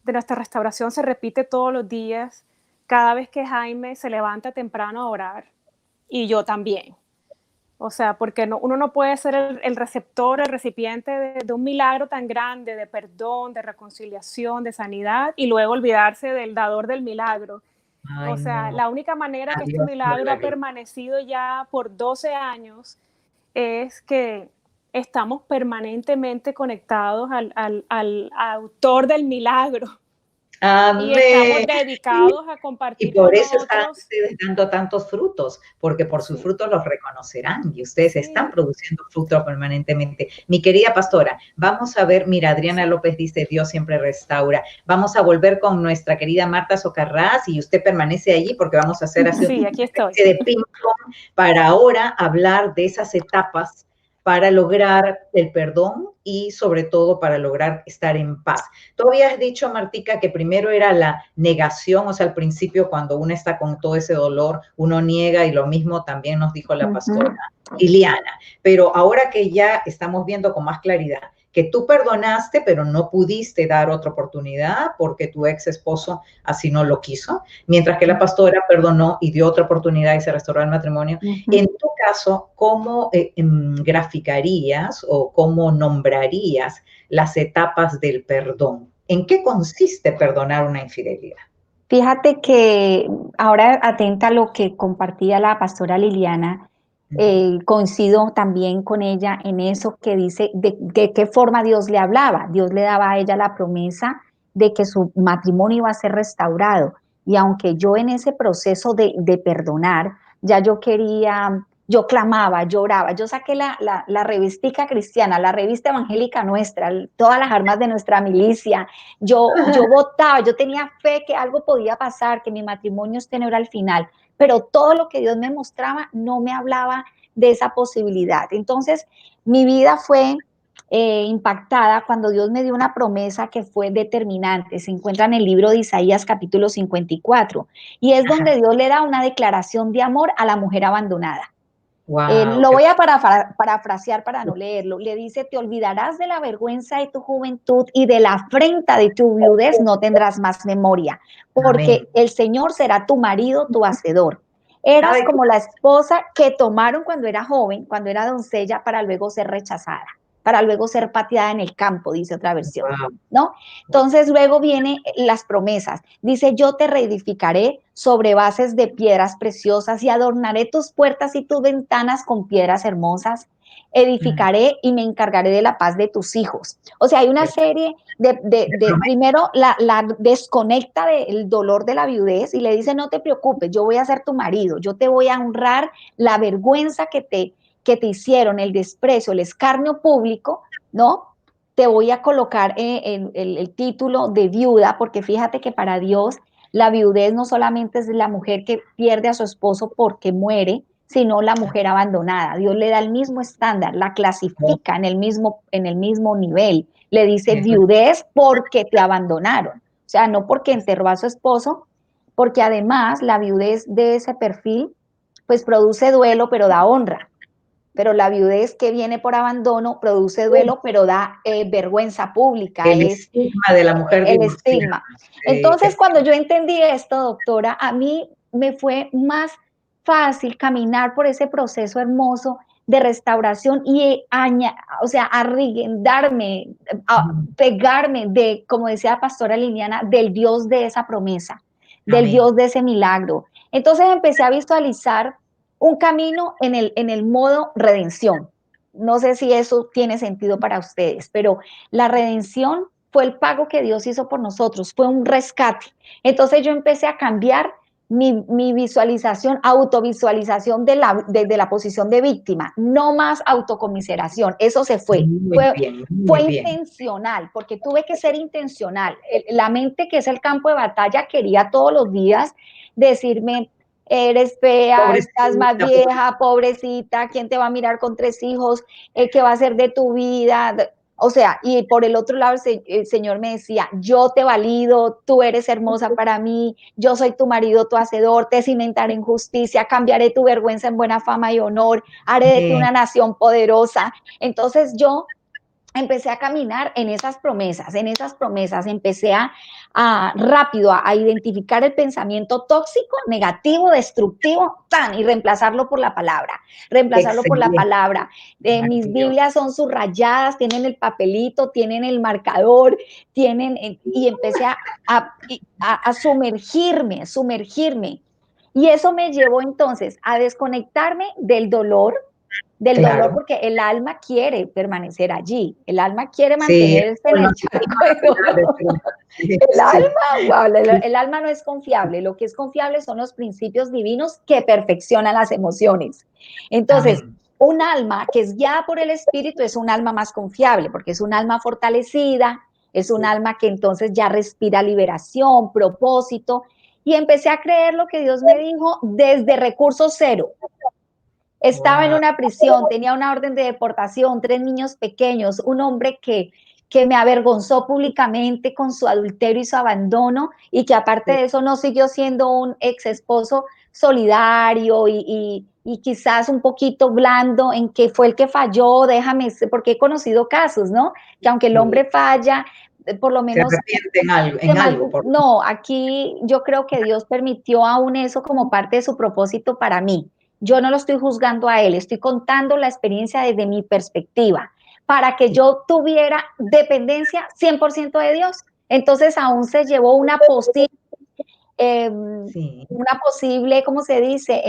de nuestra restauración se repite todos los días, cada vez que Jaime se levanta temprano a orar, y yo también. O sea, porque uno no puede ser el receptor, el recipiente de un milagro tan grande, de perdón, de reconciliación, de sanidad, y luego olvidarse del dador del milagro. Ay, o sea, no. La única manera que este milagro ha permanecido ya por 12 años es que estamos permanentemente conectados al autor del milagro. Amén. Y estamos dedicados a compartir. Y por eso están ustedes dando tantos frutos, porque por sus frutos los reconocerán y ustedes están produciendo frutos permanentemente. Mi querida pastora, vamos a ver, mira, Adriana López dice, Dios siempre restaura. Vamos a volver con nuestra querida Marta Socarrás y usted permanece allí porque vamos a hacer así aquí estoy. De ping-pong para ahora hablar de esas etapas para lograr el perdón y sobre todo para lograr estar en paz. Tú habías dicho, Martica, que primero era la negación, o sea, al principio cuando uno está con todo ese dolor, uno niega y lo mismo también nos dijo la pastora Liliana. Pero ahora que ya estamos viendo con más claridad que tú perdonaste, pero no pudiste dar otra oportunidad porque tu ex esposo así no lo quiso, mientras que la pastora perdonó y dio otra oportunidad y se restauró el matrimonio. En tu caso, ¿cómo graficarías o cómo nombrarías las etapas del perdón? ¿En qué consiste perdonar una infidelidad? Fíjate que ahora atenta a lo que compartía la pastora Liliana, coincido también con ella en eso que dice de qué forma Dios le hablaba. Dios le daba a ella la promesa de que su matrimonio iba a ser restaurado. Y aunque yo en ese proceso de perdonar, ya yo quería, yo clamaba, lloraba, yo saqué la revistica cristiana, la revista evangélica nuestra, todas las armas de nuestra milicia, yo votaba, yo tenía fe que algo podía pasar, que mi matrimonio no era al final, pero todo lo que Dios me mostraba no me hablaba de esa posibilidad. Entonces, mi vida fue impactada cuando Dios me dio una promesa que fue determinante. Se encuentra en el libro de Isaías capítulo 54 y es donde Dios le da una declaración de amor a la mujer abandonada. Wow, lo voy a parafrasear para no leerlo. Le dice, te olvidarás de la vergüenza de tu juventud y de la afrenta de tu viudez no tendrás más memoria, porque el Señor será tu marido, tu hacedor. Eras como la esposa que tomaron cuando era joven, cuando era doncella, para luego ser rechazada, para luego ser pateada en el campo, dice otra versión, ¿no? Entonces luego vienen las promesas. Dice, yo te reedificaré sobre bases de piedras preciosas y adornaré tus puertas y tus ventanas con piedras hermosas. Edificaré y me encargaré de la paz de tus hijos. O sea, hay una serie primero la desconecta del dolor de la viudez y le dice, no te preocupes, yo voy a ser tu marido, yo te voy a honrar la vergüenza que te hicieron, el desprecio, el escarnio público, ¿no? Te voy a colocar el título de viuda, porque fíjate que para Dios la viudez no solamente es la mujer que pierde a su esposo porque muere, sino la mujer abandonada. Dios le da el mismo estándar, la clasifica en el mismo nivel. Le dice viudez porque te abandonaron. O sea, no porque enterró a su esposo, porque además la viudez de ese perfil, pues produce duelo, pero da honra. Pero la viudez que viene por abandono produce duelo, pero da vergüenza pública. El estigma de la mujer el divorciada. estigma. Entonces, cuando yo entendí esto, doctora, a mí me fue más fácil caminar por ese proceso hermoso de restauración y o sea, arriendarme, pegarme de, como decía la pastora Liliana, del Dios de esa promesa, del Dios de ese milagro. Entonces empecé a visualizar un camino en el modo redención. No sé si eso tiene sentido para ustedes, pero la redención fue el pago que Dios hizo por nosotros, fue un rescate. Entonces yo empecé a cambiar mi visualización, autovisualización desde la posición de víctima, no más autocomiseración, eso se fue. Fue intencional, porque tuve que ser intencional. La mente, que es el campo de batalla, quería todos los días decirme: eres fea, pobrecita, estás más vieja, pobrecita, ¿quién te va a mirar con 3 hijos? ¿Qué va a hacer de tu vida? O sea, y por el otro lado el Señor me decía: yo te valido, tú eres hermosa para mí, yo soy tu marido, tu hacedor, te cimentaré en justicia, cambiaré tu vergüenza en buena fama y honor, haré de ti una nación poderosa. Entonces yo empecé a caminar en esas promesas, empecé rápido a identificar el pensamiento tóxico, negativo, destructivo, y reemplazarlo por la palabra, mis Biblias son subrayadas, tienen el papelito, tienen el marcador, y empecé a sumergirme, y eso me llevó entonces a desconectarme del dolor, porque el alma quiere permanecer allí, el alma quiere mantenerse en el charco de dolor. El alma no es confiable, lo que es confiable son los principios divinos que perfeccionan las emociones. Entonces, un alma que es guiada por el Espíritu es un alma más confiable, porque es un alma fortalecida, es un alma que entonces ya respira liberación, propósito, y empecé a creer lo que Dios me dijo desde recurso cero. Estaba en una prisión, tenía una orden de deportación, 3 niños pequeños, un hombre que me avergonzó públicamente con su adulterio y su abandono, y que aparte de eso no siguió siendo un ex esposo solidario y quizás un poquito blando, en que fue el que falló, porque he conocido casos, ¿no? Que aunque el hombre falla, por lo menos... Se arrepiente en algo. No, aquí yo creo que Dios permitió aún eso como parte de su propósito para mí. Yo no lo estoy juzgando a él, estoy contando la experiencia desde mi perspectiva, para que yo tuviera dependencia 100% de Dios. Entonces aún se llevó una posible, ¿cómo se dice?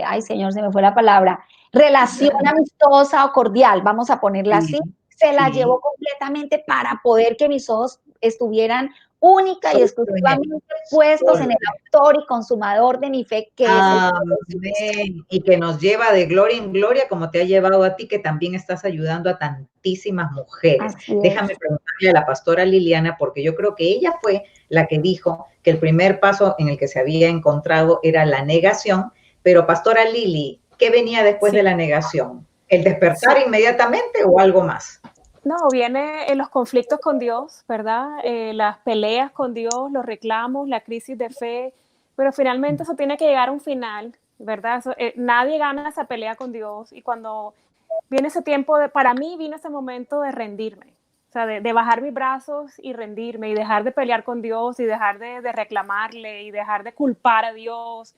Ay, Señor, se me fue la palabra. Relación amistosa o cordial, vamos a ponerla así. Se la llevó completamente para poder que mis ojos estuvieran única y exclusivamente puestos en el autor y consumador de mi fe, que es Amén. Y que nos lleva de gloria en gloria, como te ha llevado a ti, que también estás ayudando a tantísimas mujeres. Déjame preguntarle a la pastora Liliana, porque yo creo que ella fue la que dijo que el primer paso en el que se había encontrado era la negación, pero pastora Lili, ¿qué venía después de la negación? ¿El despertar inmediatamente o algo más? No, viene los conflictos con Dios, ¿verdad? Las peleas con Dios, los reclamos, la crisis de fe, pero finalmente eso tiene que llegar a un final, ¿verdad? Eso, nadie gana esa pelea con Dios, y cuando viene ese tiempo, para mí vino ese momento de rendirme, o sea, de bajar mis brazos y rendirme y dejar de pelear con Dios y dejar de reclamarle y dejar de culpar a Dios,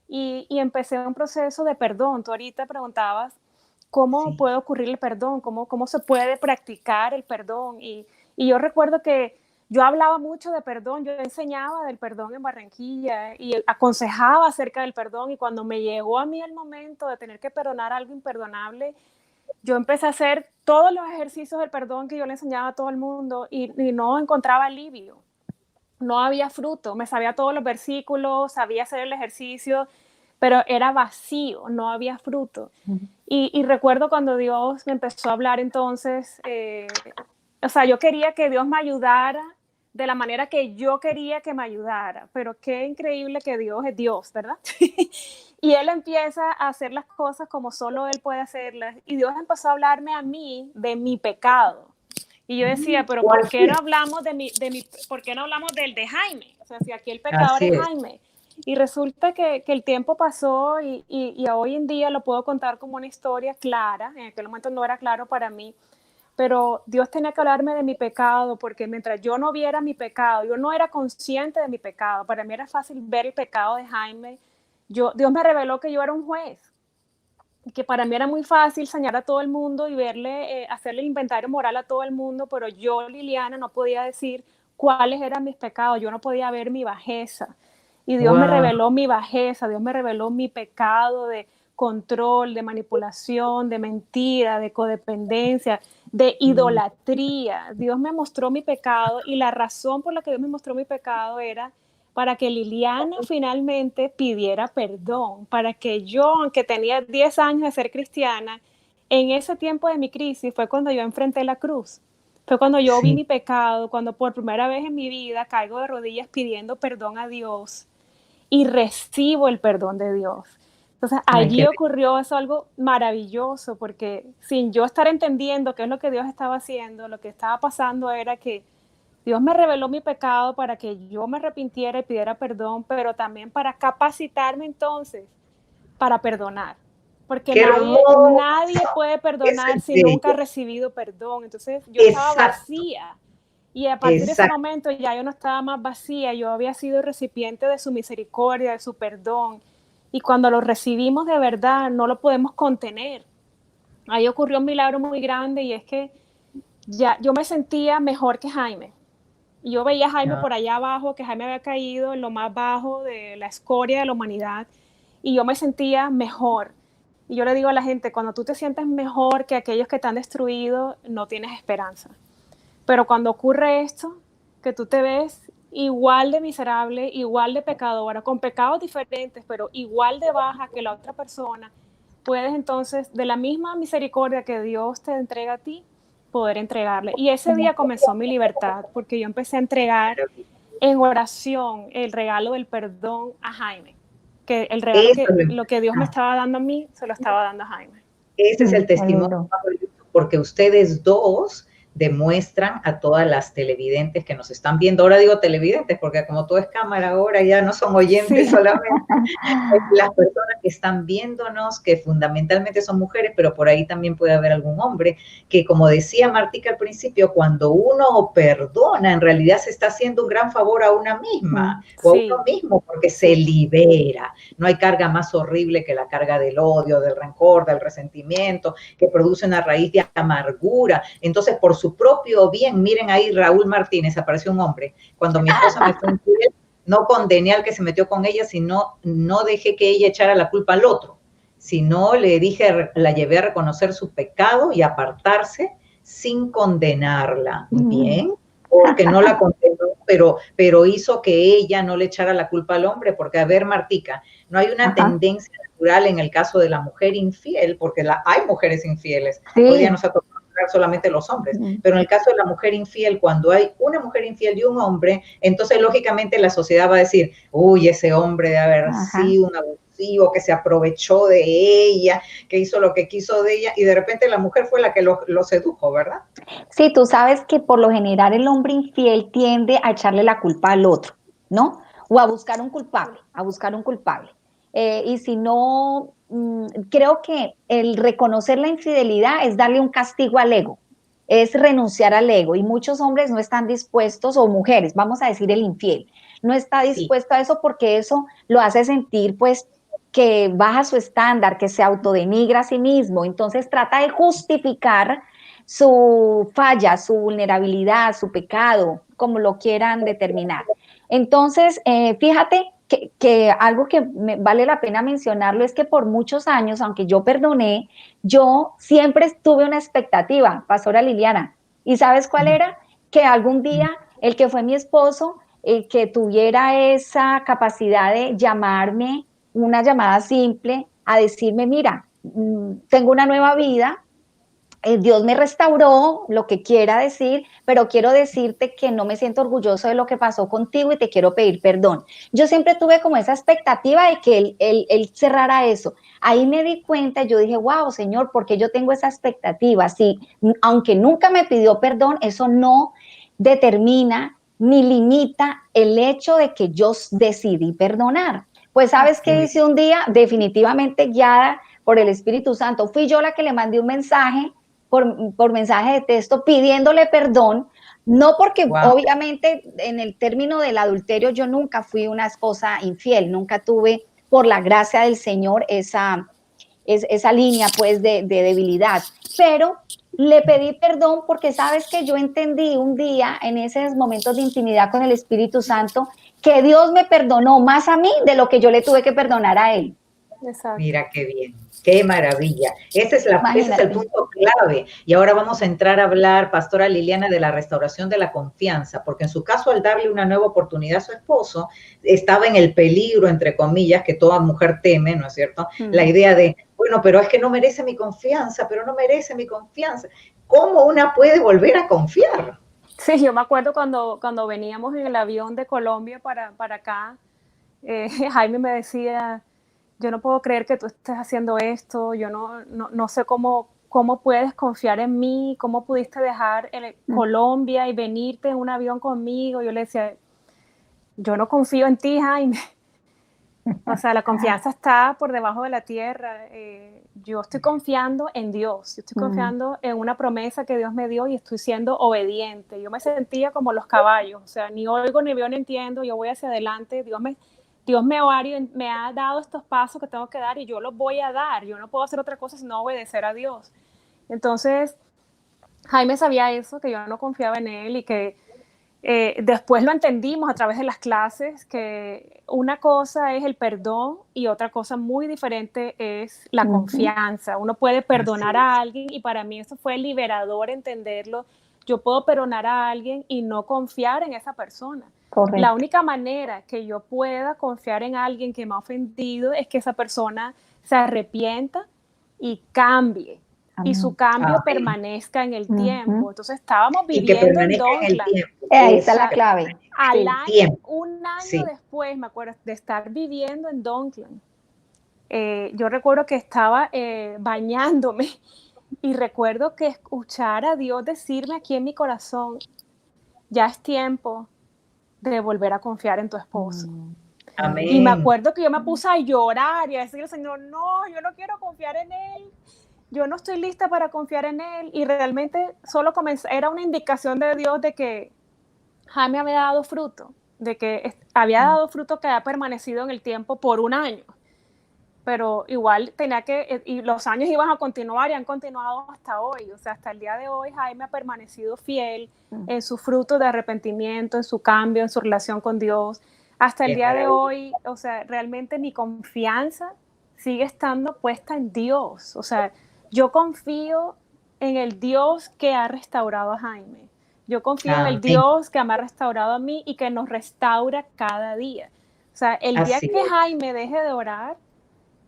y empecé un proceso de perdón. Tú ahorita preguntabas, ¿cómo puede ocurrir el perdón? ¿Cómo se puede practicar el perdón? Y yo recuerdo que yo hablaba mucho de perdón, yo enseñaba del perdón en Barranquilla y aconsejaba acerca del perdón, y cuando me llegó a mí el momento de tener que perdonar algo imperdonable, yo empecé a hacer todos los ejercicios del perdón que yo le enseñaba a todo el mundo, y no encontraba alivio, no había fruto. Me sabía todos los versículos, sabía hacer el ejercicio, pero era vacío, no había fruto. Y recuerdo cuando Dios me empezó a hablar entonces, o sea, yo quería que Dios me ayudara de la manera que yo quería que me ayudara, pero qué increíble que Dios es Dios, ¿verdad? Y Él empieza a hacer las cosas como solo Él puede hacerlas, y Dios empezó a hablarme a mí de mi pecado. Y yo decía, pero ¿por qué no hablamos por qué no hablamos del de Jaime? O sea, si aquí el pecador es Jaime. Y resulta que el tiempo pasó y hoy en día lo puedo contar como una historia clara. En aquel momento no era claro para mí, pero Dios tenía que hablarme de mi pecado, porque mientras yo no viera mi pecado, yo no era consciente de mi pecado. Para mí era fácil ver el pecado de Jaime. Dios me reveló que yo era un juez, que para mí era muy fácil señalar a todo el mundo y hacerle el inventario moral a todo el mundo, pero yo, Liliana, no podía decir cuáles eran mis pecados, yo no podía ver mi bajeza. Y Dios me reveló mi bajeza, Dios me reveló mi pecado de control, de manipulación, de mentira, de codependencia, de idolatría. Dios me mostró mi pecado, y la razón por la que Dios me mostró mi pecado era para que Liliana finalmente pidiera perdón, para que yo, aunque tenía 10 años de ser cristiana, en ese tiempo de mi crisis fue cuando yo enfrenté la cruz. Fue cuando yo vi mi pecado, cuando por primera vez en mi vida caigo de rodillas pidiendo perdón a Dios y recibo el perdón de Dios. Entonces allí ocurrió eso, algo maravilloso, porque sin yo estar entendiendo qué es lo que Dios estaba haciendo, lo que estaba pasando era que Dios me reveló mi pecado para que yo me arrepintiera y pidiera perdón, pero también para capacitarme entonces para perdonar. Porque nadie puede perdonar si nunca ha recibido perdón. Entonces yo estaba vacía. Y a partir de ese momento ya yo no estaba más vacía, yo había sido recipiente de su misericordia, de su perdón. Y cuando lo recibimos de verdad, no lo podemos contener. Ahí ocurrió un milagro muy grande, y es que ya yo me sentía mejor que Jaime. Y yo veía a Jaime por allá abajo, que Jaime había caído en lo más bajo de la escoria de la humanidad, y yo me sentía mejor. Y yo le digo a la gente, cuando tú te sientes mejor que aquellos que te han destruido, no tienes esperanza. Pero cuando ocurre esto, que tú te ves igual de miserable, igual de pecadora, con pecados diferentes, pero igual de baja que la otra persona, puedes entonces, de la misma misericordia que Dios te entrega a ti, poder entregarle. Y ese día comenzó mi libertad, porque yo empecé a entregar en oración el regalo del perdón a Jaime, que el regalo lo que Dios me estaba dando a mí, se lo estaba dando a Jaime. Ese es el testimonio, porque ustedes dos demuestran a todas las televidentes que nos están viendo. Ahora digo televidentes porque como todo es cámara ahora ya no son oyentes solamente. Las personas que están viéndonos, que fundamentalmente son mujeres, pero por ahí también puede haber algún hombre, que como decía Martica al principio, cuando uno perdona, en realidad se está haciendo un gran favor a una misma, o a uno mismo, porque se libera. No hay carga más horrible que la carga del odio, del rencor, del resentimiento, que produce una raíz de amargura. Entonces, por su propio bien, miren ahí, Raúl Martínez, apareció un hombre. Cuando mi esposa me fue infiel, no condené al que se metió con ella, sino no dejé que ella echara la culpa al otro, sino le dije, la llevé a reconocer su pecado y apartarse sin condenarla. Bien, porque no la condenó, pero hizo que ella no le echara la culpa al hombre, porque a ver, Martica, no hay una tendencia natural en el caso de la mujer infiel, porque hay mujeres infieles, hoy día nos ha tocado solamente los hombres, pero en el caso de la mujer infiel, cuando hay una mujer infiel y un hombre, entonces lógicamente la sociedad va a decir, uy, ese hombre debe haber sido un abusivo, que se aprovechó de ella, que hizo lo que quiso de ella, y de repente la mujer fue la que lo sedujo, ¿verdad? Sí, tú sabes que por lo general el hombre infiel tiende a echarle la culpa al otro, ¿no? O a buscar un culpable, y si no, creo que el reconocer la infidelidad es darle un castigo al ego, es renunciar al ego, y muchos hombres no están dispuestos, o mujeres, vamos a decir el infiel, no está dispuesto a eso, porque eso lo hace sentir pues que baja su estándar, que se autodenigra a sí mismo, entonces trata de justificar su falla, su vulnerabilidad, su pecado, como lo quieran determinar. Entonces, fíjate que algo que vale la pena mencionarlo es que por muchos años, aunque yo perdoné, yo siempre tuve una expectativa, Pastora Liliana, ¿y sabes cuál era? Que algún día el que fue mi esposo, que tuviera esa capacidad de llamarme, una llamada simple, a decirme, mira, tengo una nueva vida, Dios me restauró, lo que quiera decir, pero quiero decirte que no me siento orgulloso de lo que pasó contigo y te quiero pedir perdón. Yo siempre tuve como esa expectativa de que él cerrara eso. Ahí me di cuenta, yo dije, wow, Señor, ¿por qué yo tengo esa expectativa? Sí, aunque nunca me pidió perdón, eso no determina ni limita el hecho de que yo decidí perdonar. Pues, ¿sabes qué hice un día? Definitivamente guiada por el Espíritu Santo. Fui yo la que le mandé un mensaje por mensaje de texto pidiéndole perdón, no porque obviamente en el término del adulterio yo nunca fui una esposa infiel, nunca tuve, por la gracia del Señor, esa línea pues de debilidad, pero le pedí perdón porque sabes que yo entendí un día en esos momentos de intimidad con el Espíritu Santo que Dios me perdonó más a mí de lo que yo le tuve que perdonar a él. Exacto. Mira qué bien, qué maravilla. Ese es el punto clave. Y ahora vamos a entrar a hablar, Pastora Liliana, de la restauración de la confianza, porque en su caso, al darle una nueva oportunidad a su esposo, estaba en el peligro, entre comillas, que toda mujer teme, ¿no es cierto? La idea de, bueno, pero es que no merece mi confianza, pero no merece mi confianza. ¿Cómo una puede volver a confiar? Sí, yo me acuerdo cuando veníamos en el avión de Colombia para acá, Jaime me decía, yo no puedo creer que tú estés haciendo esto, yo no sé cómo puedes confiar en mí, cómo pudiste dejar Colombia y venirte en un avión conmigo. Yo le decía, yo no confío en ti, Jaime. O sea, la confianza está por debajo de la tierra. Yo estoy confiando en Dios, yo estoy confiando en una promesa que Dios me dio y estoy siendo obediente. Yo me sentía como los caballos, o sea, ni oigo, ni veo, ni entiendo, yo voy hacia adelante, Dios me ha dado estos pasos que tengo que dar y yo los voy a dar. Yo no puedo hacer otra cosa sino obedecer a Dios. Entonces, Jaime sabía eso, que yo no confiaba en él y que después lo entendimos a través de las clases, que una cosa es el perdón y otra cosa muy diferente es la confianza. Uno puede perdonar a alguien y para mí eso fue liberador entenderlo. Yo puedo perdonar a alguien y no confiar en esa persona. Correcto. La única manera que yo pueda confiar en alguien que me ha ofendido es que esa persona se arrepienta y cambie. Y su cambio permanezca en el tiempo. Entonces estábamos viviendo en Donkland. Ahí está la clave. Un año después, me acuerdo, de estar viviendo en Donkland, yo recuerdo que estaba bañándome y recuerdo que escuchar a Dios decirme aquí en mi corazón, ya es tiempo de volver a confiar en tu esposo. Amén. Y me acuerdo que yo me puse a llorar y a decirle al Señor, no, yo no quiero confiar en él, yo no estoy lista para confiar en él. Y realmente solo era una indicación de Dios de que Jaime había dado fruto, de que había dado fruto que había permanecido en el tiempo por un año. Pero igual y los años iban a continuar y han continuado hasta hoy. O sea, hasta el día de hoy Jaime ha permanecido fiel en su fruto de arrepentimiento, en su cambio, en su relación con Dios. Hasta el día de hoy, o sea, realmente mi confianza sigue estando puesta en Dios. O sea, yo confío en el Dios que ha restaurado a Jaime. Yo confío en el Dios que me ha restaurado a mí y que nos restaura cada día. O sea, el día que Jaime deje de orar,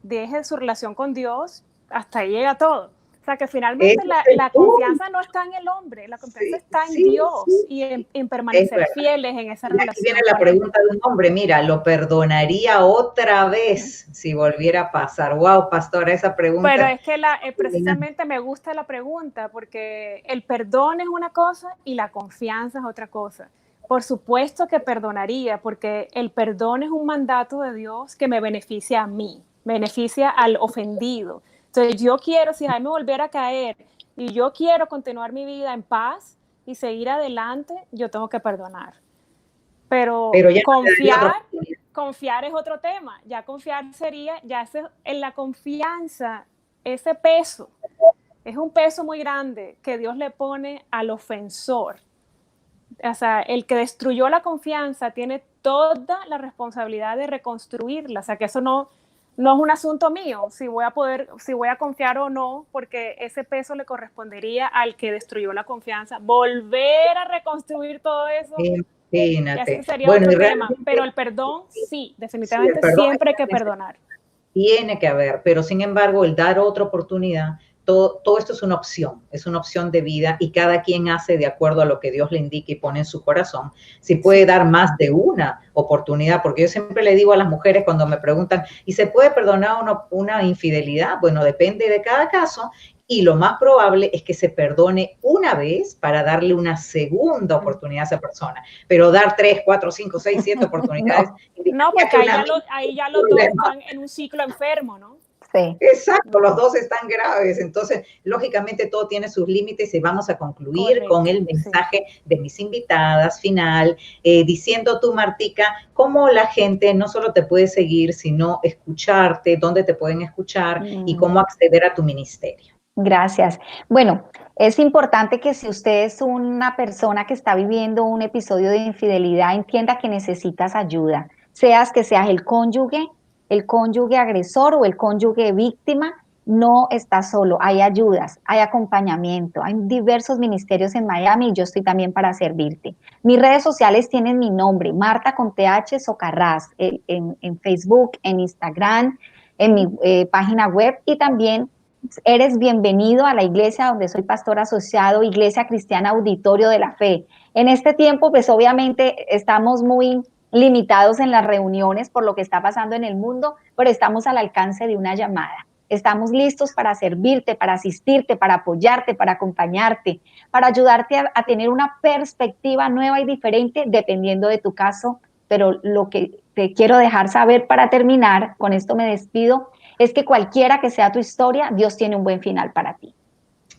deje su relación con Dios, hasta ahí llega todo. O sea, que finalmente la confianza no está en el hombre, la confianza está en Dios y en permanecer fieles en esa relación. Aquí viene la pregunta de un hombre, mira, ¿lo perdonaría otra vez si volviera a pasar? Wow, pastora, esa pregunta. Pero es que precisamente me gusta la pregunta porque el perdón es una cosa y la confianza es otra cosa. Por supuesto que perdonaría, porque el perdón es un mandato de Dios que me beneficia a mí, beneficia al ofendido. Entonces yo quiero, si Jaime volviera a caer y yo quiero continuar mi vida en paz y seguir adelante, yo tengo que perdonar. Pero confiar es otro tema. Ya confiar sería, en la confianza, ese peso, es un peso muy grande que Dios le pone al ofensor. O sea, el que destruyó la confianza tiene toda la responsabilidad de reconstruirla. O sea, que eso no es un asunto mío, si voy a confiar o no, porque ese peso le correspondería al que destruyó la confianza. Volver a reconstruir todo eso, ese sería otro tema. Pero el perdón, sí, definitivamente siempre hay que perdonar. Tiene que haber, pero sin embargo, el dar otra oportunidad todo esto es una opción de vida y cada quien hace de acuerdo a lo que Dios le indique y pone en su corazón. Si puede dar más de una oportunidad, porque yo siempre le digo a las mujeres cuando me preguntan, ¿y se puede perdonar una infidelidad? Bueno, depende de cada caso. Y lo más probable es que se perdone una vez para darle una segunda oportunidad a esa persona. Pero dar 3, 4, 5, 6, 7 oportunidades. No, porque ahí ya los dos están en un ciclo enfermo, ¿no? Sí. Exacto, los dos están graves. Entonces, lógicamente, todo tiene sus límites y vamos a concluir con el mensaje de mis invitadas final, diciendo tú, Martica, cómo la gente no solo te puede seguir, sino escucharte, dónde te pueden escuchar y cómo acceder a tu ministerio. Gracias. Bueno, es importante que si usted es una persona que está viviendo un episodio de infidelidad, entienda que necesitas ayuda, seas el cónyuge agresor o el cónyuge víctima, no estás solo, hay ayudas, hay acompañamiento, hay diversos ministerios en Miami y yo estoy también para servirte. Mis redes sociales tienen mi nombre, Marta con TH Socarrás, en Facebook, en Instagram, en mi página web y también eres bienvenido a la iglesia donde soy pastor asociado, Iglesia Cristiana Auditorio de la Fe. En este tiempo, pues obviamente estamos muy limitados en las reuniones por lo que está pasando en el mundo, pero estamos al alcance de una llamada. Estamos listos para servirte, para asistirte, para apoyarte, para acompañarte, para ayudarte a tener una perspectiva nueva y diferente dependiendo de tu caso. Pero lo que te quiero dejar saber para terminar, con esto me despido, es que cualquiera que sea tu historia, Dios tiene un buen final para ti.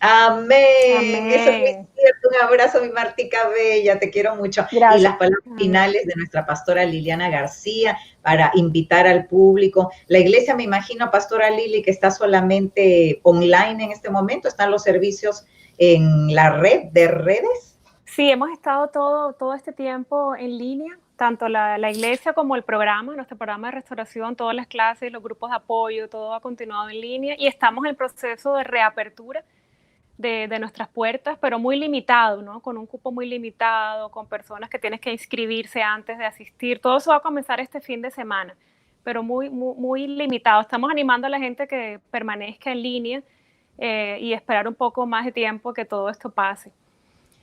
Amén. Amén. Eso es muy cierto. Un abrazo, mi Martica Bella, te quiero mucho. Gracias. Y las palabras finales de nuestra pastora Liliana García para invitar al público. La iglesia, me imagino, pastora Lili, que está solamente online en este momento. ¿Están los servicios en la red de redes? Sí, hemos estado todo este tiempo en línea, tanto la iglesia como el programa, nuestro programa de restauración, todas las clases, los grupos de apoyo, todo ha continuado en línea y estamos en el proceso de reapertura de nuestras puertas, pero muy limitado, ¿no? Con un cupo muy limitado, con personas que tienes que inscribirse antes de asistir. Todo eso va a comenzar este fin de semana, pero muy limitado. Estamos animando a la gente que permanezca en línea y esperar un poco más de tiempo que todo esto pase.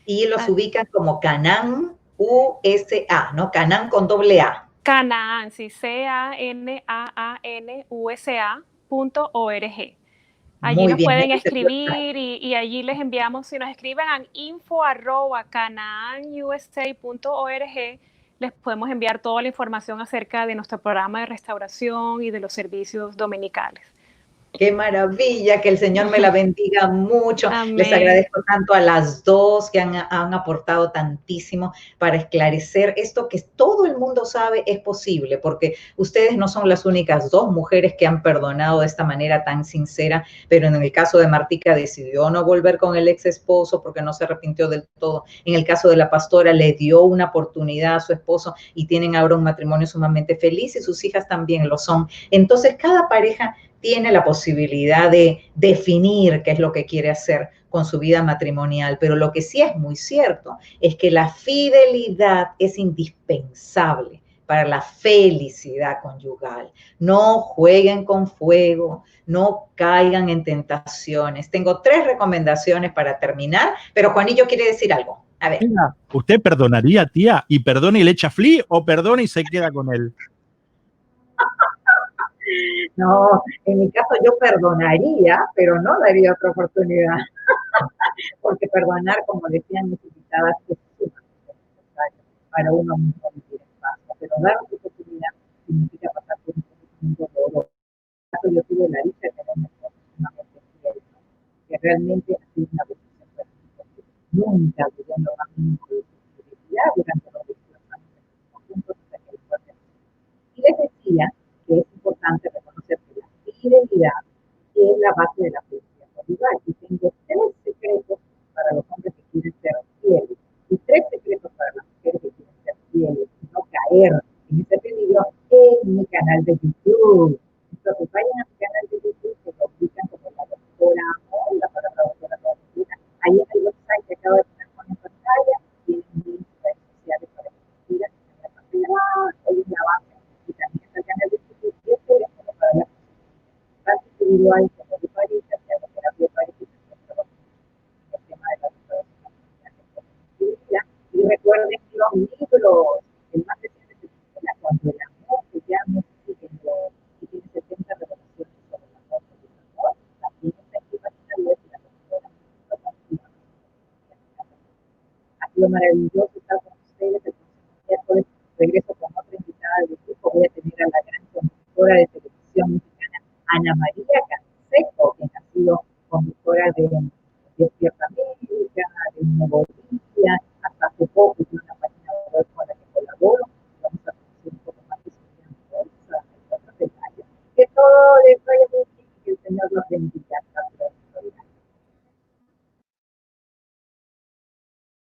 Y los ubican como Canaán USA, ¿no? Canaán con doble A. Canaán, sí, CANAANUSA.org. Allí nos pueden escribir y allí les enviamos, si nos escriben a info@canaanyusa.org, les podemos enviar toda la información acerca de nuestro programa de restauración y de los servicios dominicales. Qué maravilla, que el Señor me la bendiga mucho. Amén. Les agradezco tanto a las dos que han aportado tantísimo para esclarecer esto que todo el mundo sabe es posible, porque ustedes no son las únicas dos mujeres que han perdonado de esta manera tan sincera, pero en el caso de Martica decidió no volver con el ex esposo porque no se arrepintió del todo. En el caso de la pastora le dio una oportunidad a su esposo y tienen ahora un matrimonio sumamente feliz y sus hijas también lo son. Entonces cada pareja tiene la posibilidad de definir qué es lo que quiere hacer con su vida matrimonial, pero lo que sí es muy cierto es que la fidelidad es indispensable para la felicidad conyugal. No jueguen con fuego, no caigan en tentaciones. Tengo 3 recomendaciones para terminar, pero Juanillo quiere decir algo. A ver. ¿Usted perdonaría, tía, y perdona y le echa flea o perdona y se queda con él? No, en mi caso yo perdonaría, pero no daría otra oportunidad. Porque perdonar, como decían mis invitadas, es necesario para uno mismo vivir en paz. Pero dar otra oportunidad significa pasar por un sentimiento doloroso. Yo tuve la dicha de tener una sumamente fiel, que realmente ha sido una decisión personal. Nunca tuve lo más mínimo de fidelidad durante los 22 años que estuvimos juntos hasta que él fue. Y les decía que es importante reconocer que la fidelidad es la base de la felicidad conyugal. Y tengo 3 secretos para los hombres que quieren ser fieles y 3 secretos para las mujeres que quieren ser fieles y no caer en ese peligro en mi canal de YouTube. Entonces vayan a mi canal de YouTube, que lo ubican como la doctora o la palabra doctora. Ahí hay los sites que acabo de poner en pantalla, tienen links de redes sociales para que se sigan en la pantalla. Hoy es la base. Y también está el canal de YouTube y el teléfono para la consulta, tanto individual como de pareja, sea de terapia de pareja el más reciente se titula Cuando el amor se llama, y tiene 70 revelaciones sobre el amor. También está en tu página web y la doctora. Ha sido maravilloso estar con ustedes. El próximo miércoles regreso con otra invitada del grupo. Voy a tener a la gran conductora de televisión mexicana, Ana María Canseco, quien ha sido conductora de Despierta América, de Nuevo